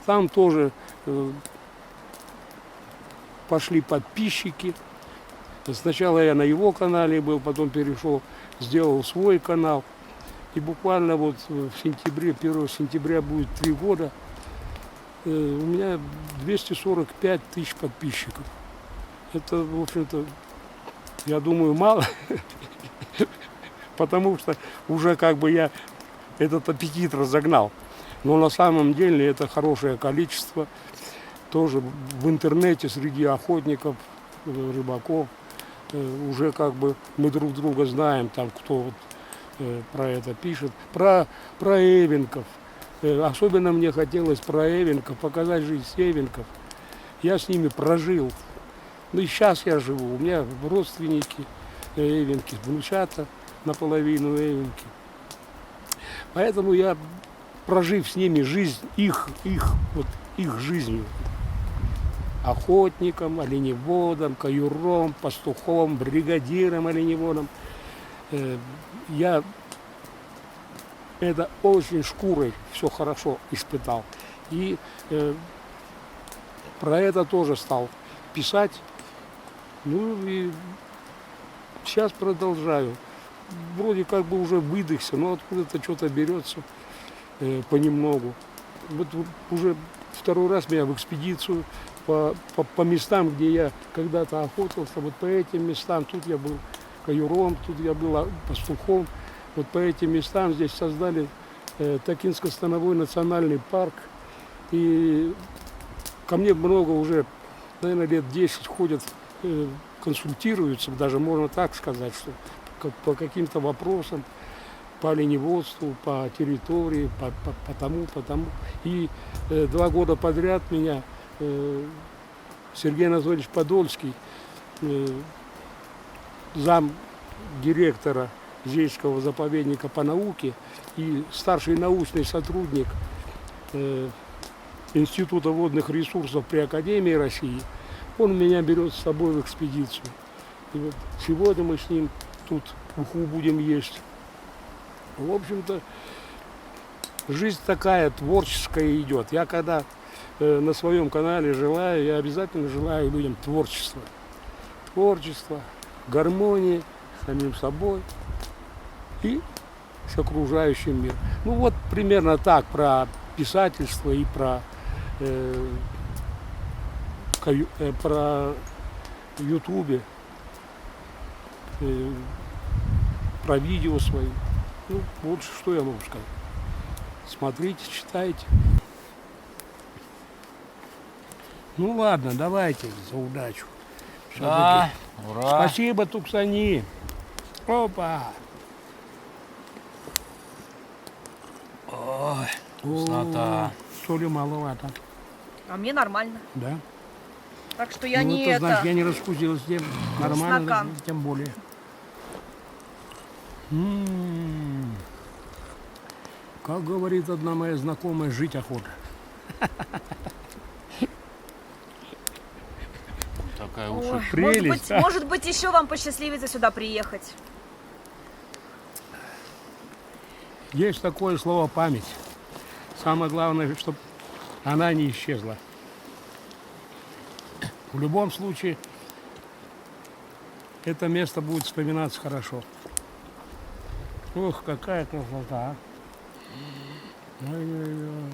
там тоже пошли подписчики. Сначала я на его канале был, потом перешел, сделал свой канал. И буквально вот в сентябре, 1 сентября будет 3 года, у меня 245 тысяч подписчиков. Это, в общем-то, я думаю, мало, потому что уже как бы я этот аппетит разогнал. Но на самом деле это хорошее количество. Тоже в интернете среди охотников, рыбаков уже как бы мы друг друга знаем, там кто вот про это пишет. Про эвенков. Особенно мне хотелось про эвенков, показать жизнь эвенков. Я с ними прожил. Ну и сейчас я живу. У меня родственники эвенки, внучата наполовину эвенки. Поэтому я, прожив с ними жизнь, их жизнью, охотником, оленеводом, каюром, пастухом, бригадиром оленеводом, я это очень шкурой все хорошо испытал. И про это тоже стал писать. Ну и сейчас продолжаю. Вроде как бы уже выдохся, но откуда-то что-то берется понемногу. Вот уже второй раз меня в экспедицию по местам, где я когда-то охотился, вот по этим местам, тут я был каюром, тут я был пастухом, вот по этим местам здесь создали Токинско-Становой национальный парк, и ко мне много уже, наверное, лет 10 ходят, консультируются, даже можно так сказать, что по каким-то вопросам, по оленеводству, по территории, по тому. И 2 года подряд меня Сергей Анатольевич Подольский, зам директора Ейского заповедника по науке и старший научный сотрудник Института водных ресурсов при Академии России, он меня берет с собой в экспедицию. И вот сегодня мы с ним тут уху будем есть. В общем-то, жизнь такая творческая идет. Я когда на своем канале желаю, я обязательно желаю людям творчества. Творчества, гармонии с самим собой и с окружающим миром. Ну вот примерно так про писательство и про Ютубе, про видео свои. Ну, вот что я могу сказать. Смотрите, читайте. Ну ладно, давайте за удачу. Да, ура. Спасибо, Туксани. Опа. Ой, вкуснота. Соли маловато. А мне нормально. Да? Так что я ну, не это, значит, я не раскусилась, тем нормально, Стакан. тем более. Как говорит одна моя знакомая, жить охота. Такая Ой, уж прелесть, может быть, еще вам посчастливится сюда приехать. Есть такое слово память. Самое главное, чтобы она не исчезла. В любом случае, это место будет вспоминаться хорошо. Ох, какая красота, а. Ой-ой-ой.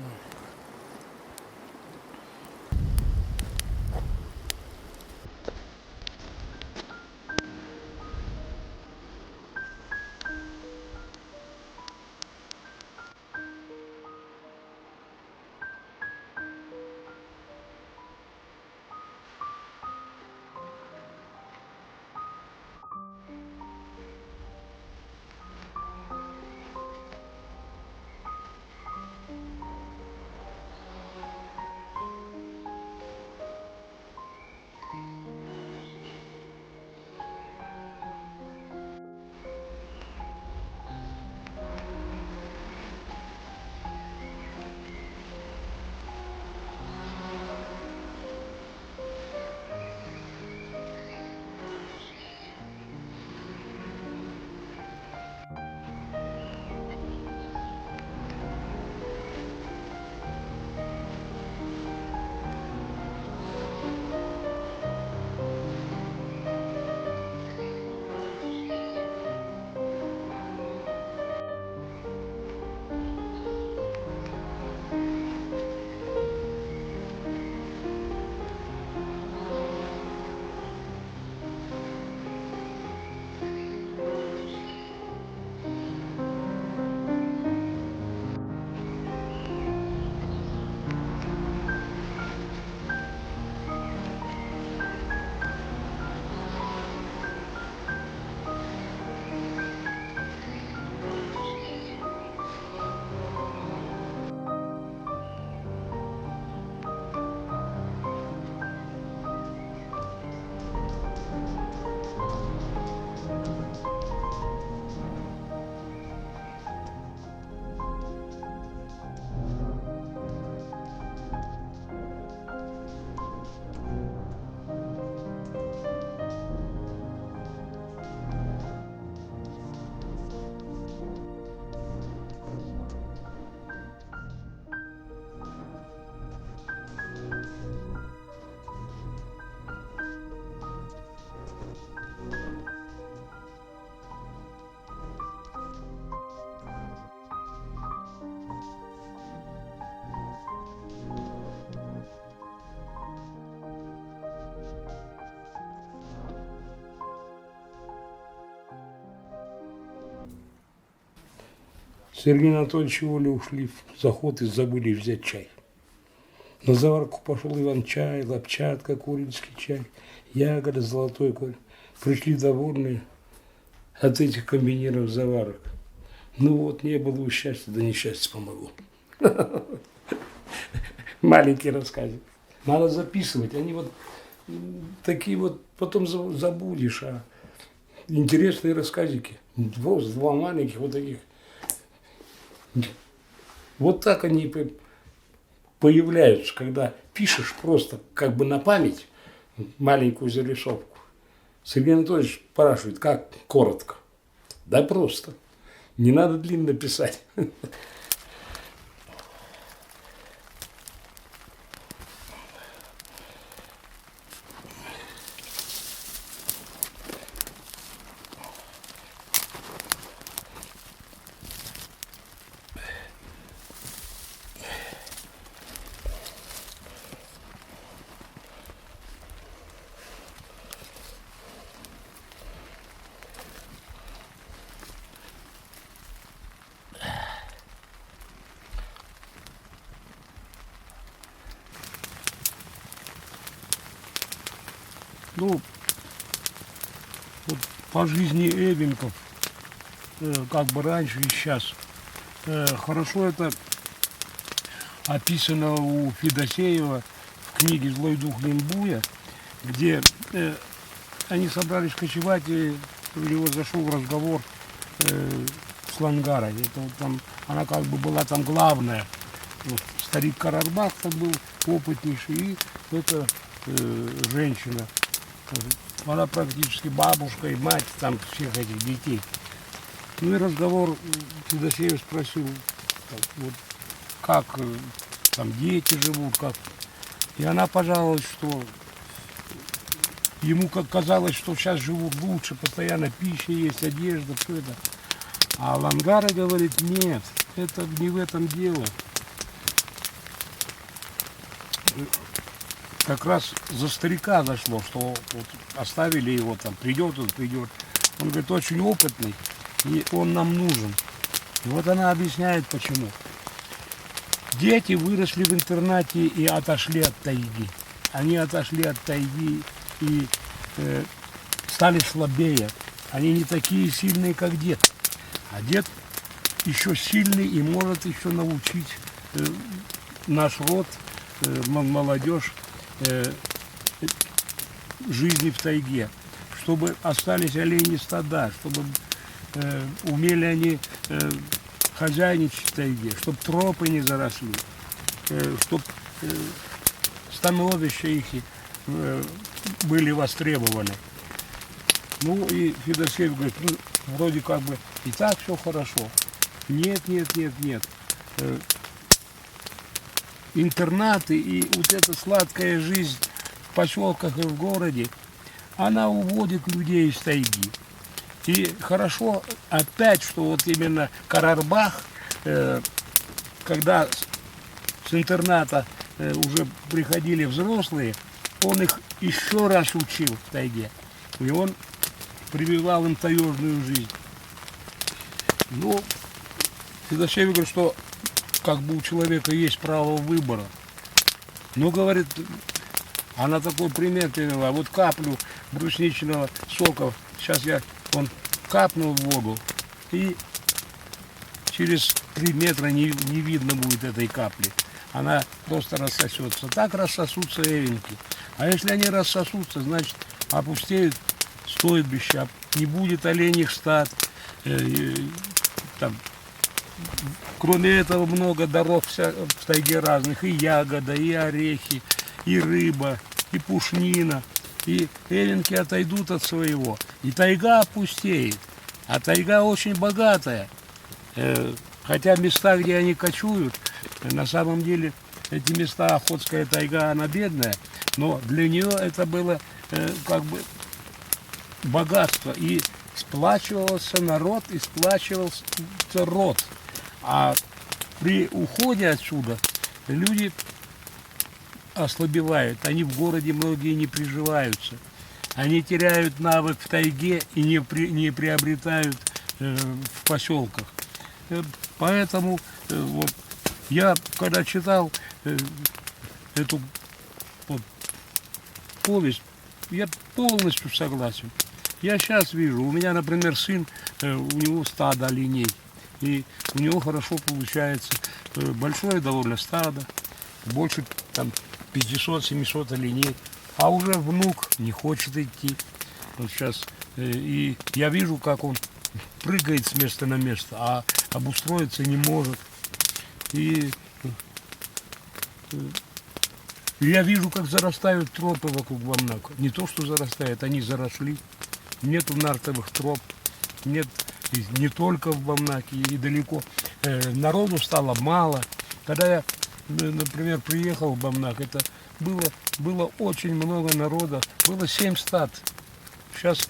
Сергей Анатольевич и Оля ушли в заход и забыли взять чай. На заварку пошел Иван-чай, лапчатка, курильский чай, ягода, золотой корень. Пришли довольные от этих комбинированных заварок. Ну вот, не было у счастья, да несчастье помогло. Маленький рассказик. Надо записывать. Они вот такие вот, потом забудешь. А интересные рассказики. Два маленьких вот таких. Вот так они появляются, когда пишешь просто как бы на память маленькую зарисовку. Сергей Анатольевич спрашивает, как коротко? Да просто. Не надо длинно писать. Ну, вот по жизни Эвенков, как бы раньше и сейчас, хорошо это описано у Федосеева в книге «Злой дух Линбуя», где они собрались кочевать, и у него зашел разговор с Лангарой. Это вот там, она как бы была там главная, вот, старик Карарбах там был опытнейший, и эта женщина, она практически бабушка и мать там всех этих детей. Ну и разговор Федосеев спросил, вот, как там дети живут, как. И она пожаловалась, что ему как казалось, что сейчас живут лучше, постоянно пища есть, одежда, все это. А Лангара говорит, нет, это не в этом дело. Как раз за старика зашло, что вот оставили его там, придет он, придет. Он говорит, очень опытный, и он нам нужен. И вот она объясняет, почему. Дети выросли в интернате и отошли от тайги. Они отошли от тайги и стали слабее. Они не такие сильные, как дед. А дед еще сильный и может еще научить наш род, молодежь, жизни в тайге. Чтобы остались олени стада, чтобы умели они хозяйничать в тайге, чтобы тропы не заросли, чтобы становища их были востребованы. Ну и Федосеев говорит, ну, вроде как бы и так все хорошо. Нет. Интернаты и вот эта сладкая жизнь в поселках и в городе, она уводит людей из тайги. И хорошо опять, что вот именно Карарбах, когда с интерната уже приходили взрослые, он их еще раз учил в тайге. И он прививал им таежную жизнь. Ну, Федосеев говорит, что как бы у человека есть право выбора. Ну, говорит, она такой пример привела. Вот каплю брусничного сока, сейчас я капнул в воду, и через 3 метра не видно будет этой капли. Она просто рассосется. Так рассосутся эвенки. А если они рассосутся, значит, опустеют стойбища, не будет оленьих стад. Там, кроме этого, много дорог в тайге разных. И ягода, и орехи, и рыба, и пушнина. И эвенки отойдут от своего. И тайга опустеет. А тайга очень богатая. Хотя места, где они кочуют, на самом деле эти места, Охотская тайга, она бедная. Но для нее это было как бы богатство. И сплачивался народ, и сплачивался род. А при уходе отсюда люди ослабевают. Они в городе многие не приживаются. Они теряют навык в тайге и не приобретают в поселках. Поэтому вот, я, когда читал эту вот повесть, я полностью согласен. Я сейчас вижу, у меня, например, сын, у него стадо оленей, и у него хорошо получается, большое довольно стадо, больше там 500-700 оленей, а уже внук не хочет идти. Вот сейчас, и я вижу, как он прыгает с места на место, а обустроиться не может. И я вижу, как зарастают тропы вокруг Бамнака. Не то, что зарастают, они заросли. Нету нартовых троп, нет не только в Бамнаке, и далеко. Народу стало мало. Когда я, например, приехал в Бамнак, это было очень много народа, было 7 стад. Сейчас,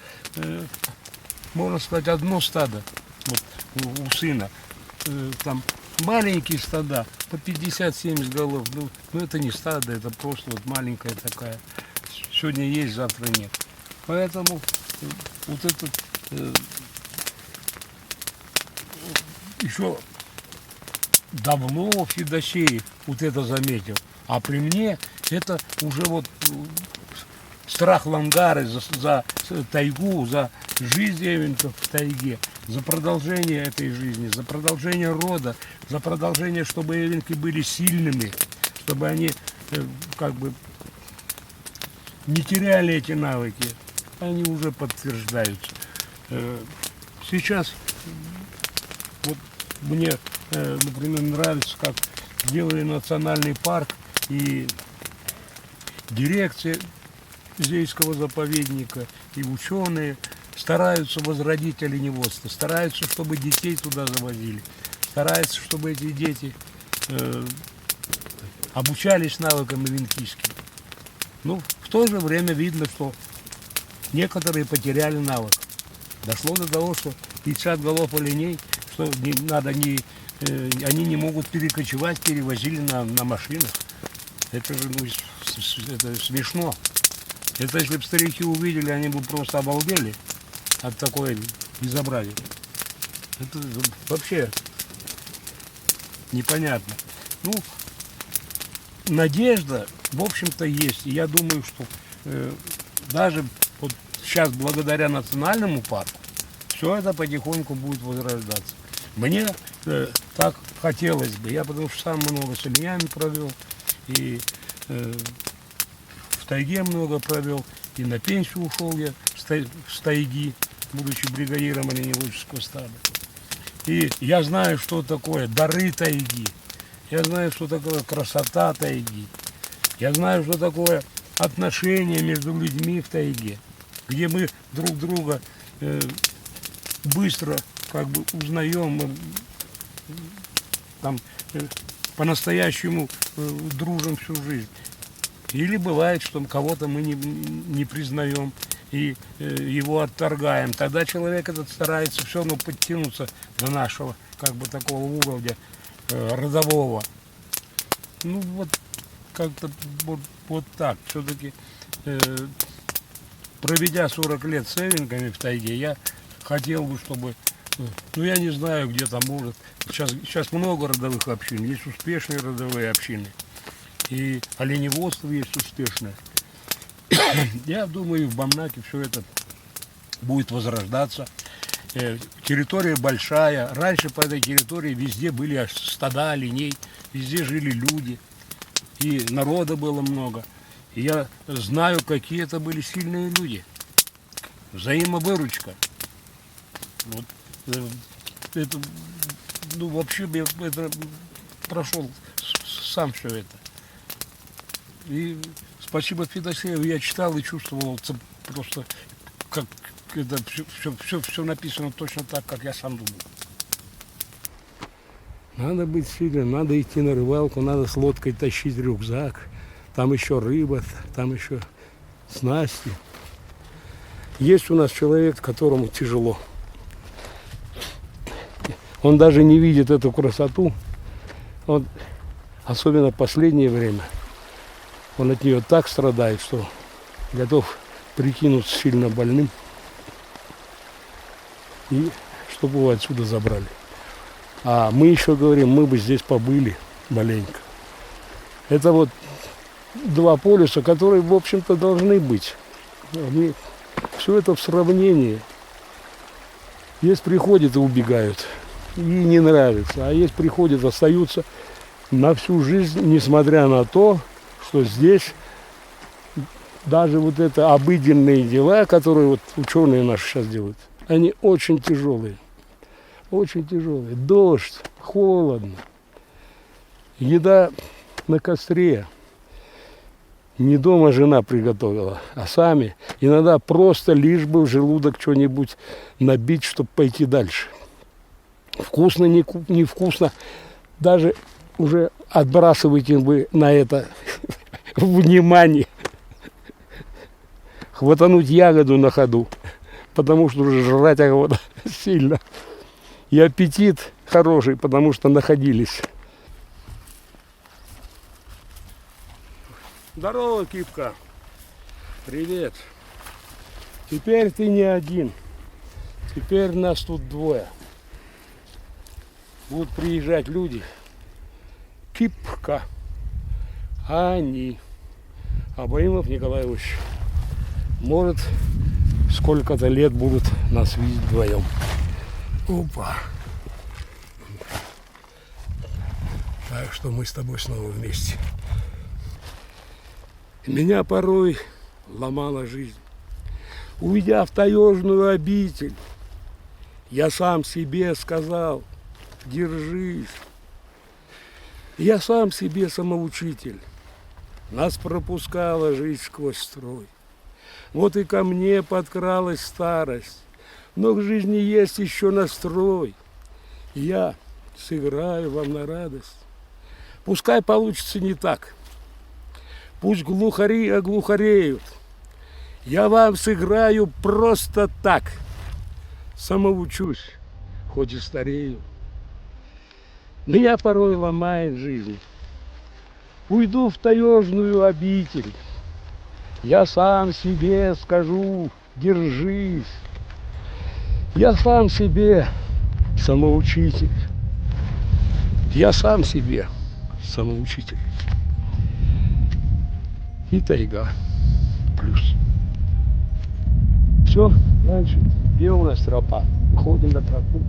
можно сказать, одно стадо вот, у сына. Там маленькие стада, по 50-70 голов. Ну, это не стадо, это просто вот маленькая такая. Сегодня есть, завтра нет. Поэтому вот этот еще давно Федосеев вот это заметил. А при мне это уже вот страх Лангары за тайгу, за жизнь эвенков в тайге, за продолжение этой жизни, за продолжение рода, за продолжение, чтобы эвенки были сильными, чтобы они как бы не теряли эти навыки. Они уже подтверждаются. Сейчас вот мне, например, нравится, как сделали национальный парк, и дирекция Зейского заповедника, и ученые стараются возродить оленеводство, стараются, чтобы детей туда завозили, стараются, чтобы эти дети обучались навыкам олимпийским. Ну, в то же время видно, что некоторые потеряли навык. Дошло до того, что 50 голов оленей, что они не могут перекочевать, перевозили на машинах. Это же это смешно. Это если бы старики увидели, они бы просто обалдели от такой безобразия. Это вообще непонятно. Ну, надежда, в общем-то, есть. И я думаю, что даже вот сейчас, благодаря национальному парку, все это потихоньку будет возрождаться. Мне так хотелось бы. Я потому что сам много с оленями провел, и в тайге много провел, и на пенсию ушел я с тайги, будучи бригадиром оленеводческого стада. И я знаю, что такое дары тайги. Я знаю, что такое красота тайги. Я знаю, что такое отношения между людьми в тайге, где мы друг друга быстро как бы узнаем, там по-настоящему дружим всю жизнь. Или бывает, что кого-то мы не признаем и его отторгаем. Тогда человек этот старается все равно подтянуться до нашего как бы такого уровня родового. Ну вот как-то вот так. Все-таки проведя 40 лет с эвенками в тайге, я хотел бы, чтобы, ну я не знаю, где там может. Сейчас много родовых общин, есть успешные родовые общины. И оленеводство есть успешное. Я думаю, в Бамнаке все это будет возрождаться. Территория большая. Раньше по этой территории везде были аж стада оленей, везде жили люди. И народа было много. И я знаю, какие это были сильные люди. Взаимовыручка. Вот это, ну, вообще я это прошел сам все это. И спасибо Федосееву, я читал и чувствовал просто, как это все написано точно так, как я сам думал. Надо быть сильным, надо идти на рыбалку, надо с лодкой тащить рюкзак. Там еще рыба, там еще снасти. Есть у нас человек, которому тяжело. Он даже не видит эту красоту. Он, особенно в последнее время, он от нее так страдает, что готов прикинуться сильно больным. И чтобы его отсюда забрали. А мы еще говорим, мы бы здесь побыли маленько. Это вот два полюса, которые, в общем-то, должны быть. Они, все это в сравнении. Есть приходят и убегают, и не нравится. А есть приходят, остаются на всю жизнь, несмотря на то, что здесь даже вот это обыденные дела, которые вот ученые наши сейчас делают, они очень тяжелые. Очень тяжелые. Дождь, холодно. Еда на костре. Не дома жена приготовила, а сами. Иногда просто лишь бы в желудок что-нибудь набить, чтобы пойти дальше. Вкусно, невкусно. Даже уже отбрасывайте бы на это внимание. Хватануть ягоду на ходу, потому что уже жрать охота сильно. И аппетит хороший, потому что находились. Здорово, Кипка. Привет. Теперь ты не один. Теперь нас тут двое. Будут приезжать люди. Кипка. А они. Абаимов Николай Ильич. Может, сколько-то лет будут нас видеть вдвоем. Опа. Так что мы с тобой снова вместе. Меня порой ломала жизнь. Увидя в таежную обитель, я сам себе сказал: держись. Я сам себе самоучитель. Нас пропускала жизнь сквозь строй. Вот и ко мне подкралась старость, но к жизни есть еще настрой. Я сыграю вам на радость. Пускай получится не так. Пусть глухари оглухареют. Я вам сыграю просто так. Самоучусь, хоть и старею. Меня порой ломает жизнь. Уйду в таежную обитель. Я сам себе скажу, держись. Я сам себе самоучитель. Я сам себе самоучитель. И тайга плюс. Все, дальше. Где у нас тропа? Ходим на тропу.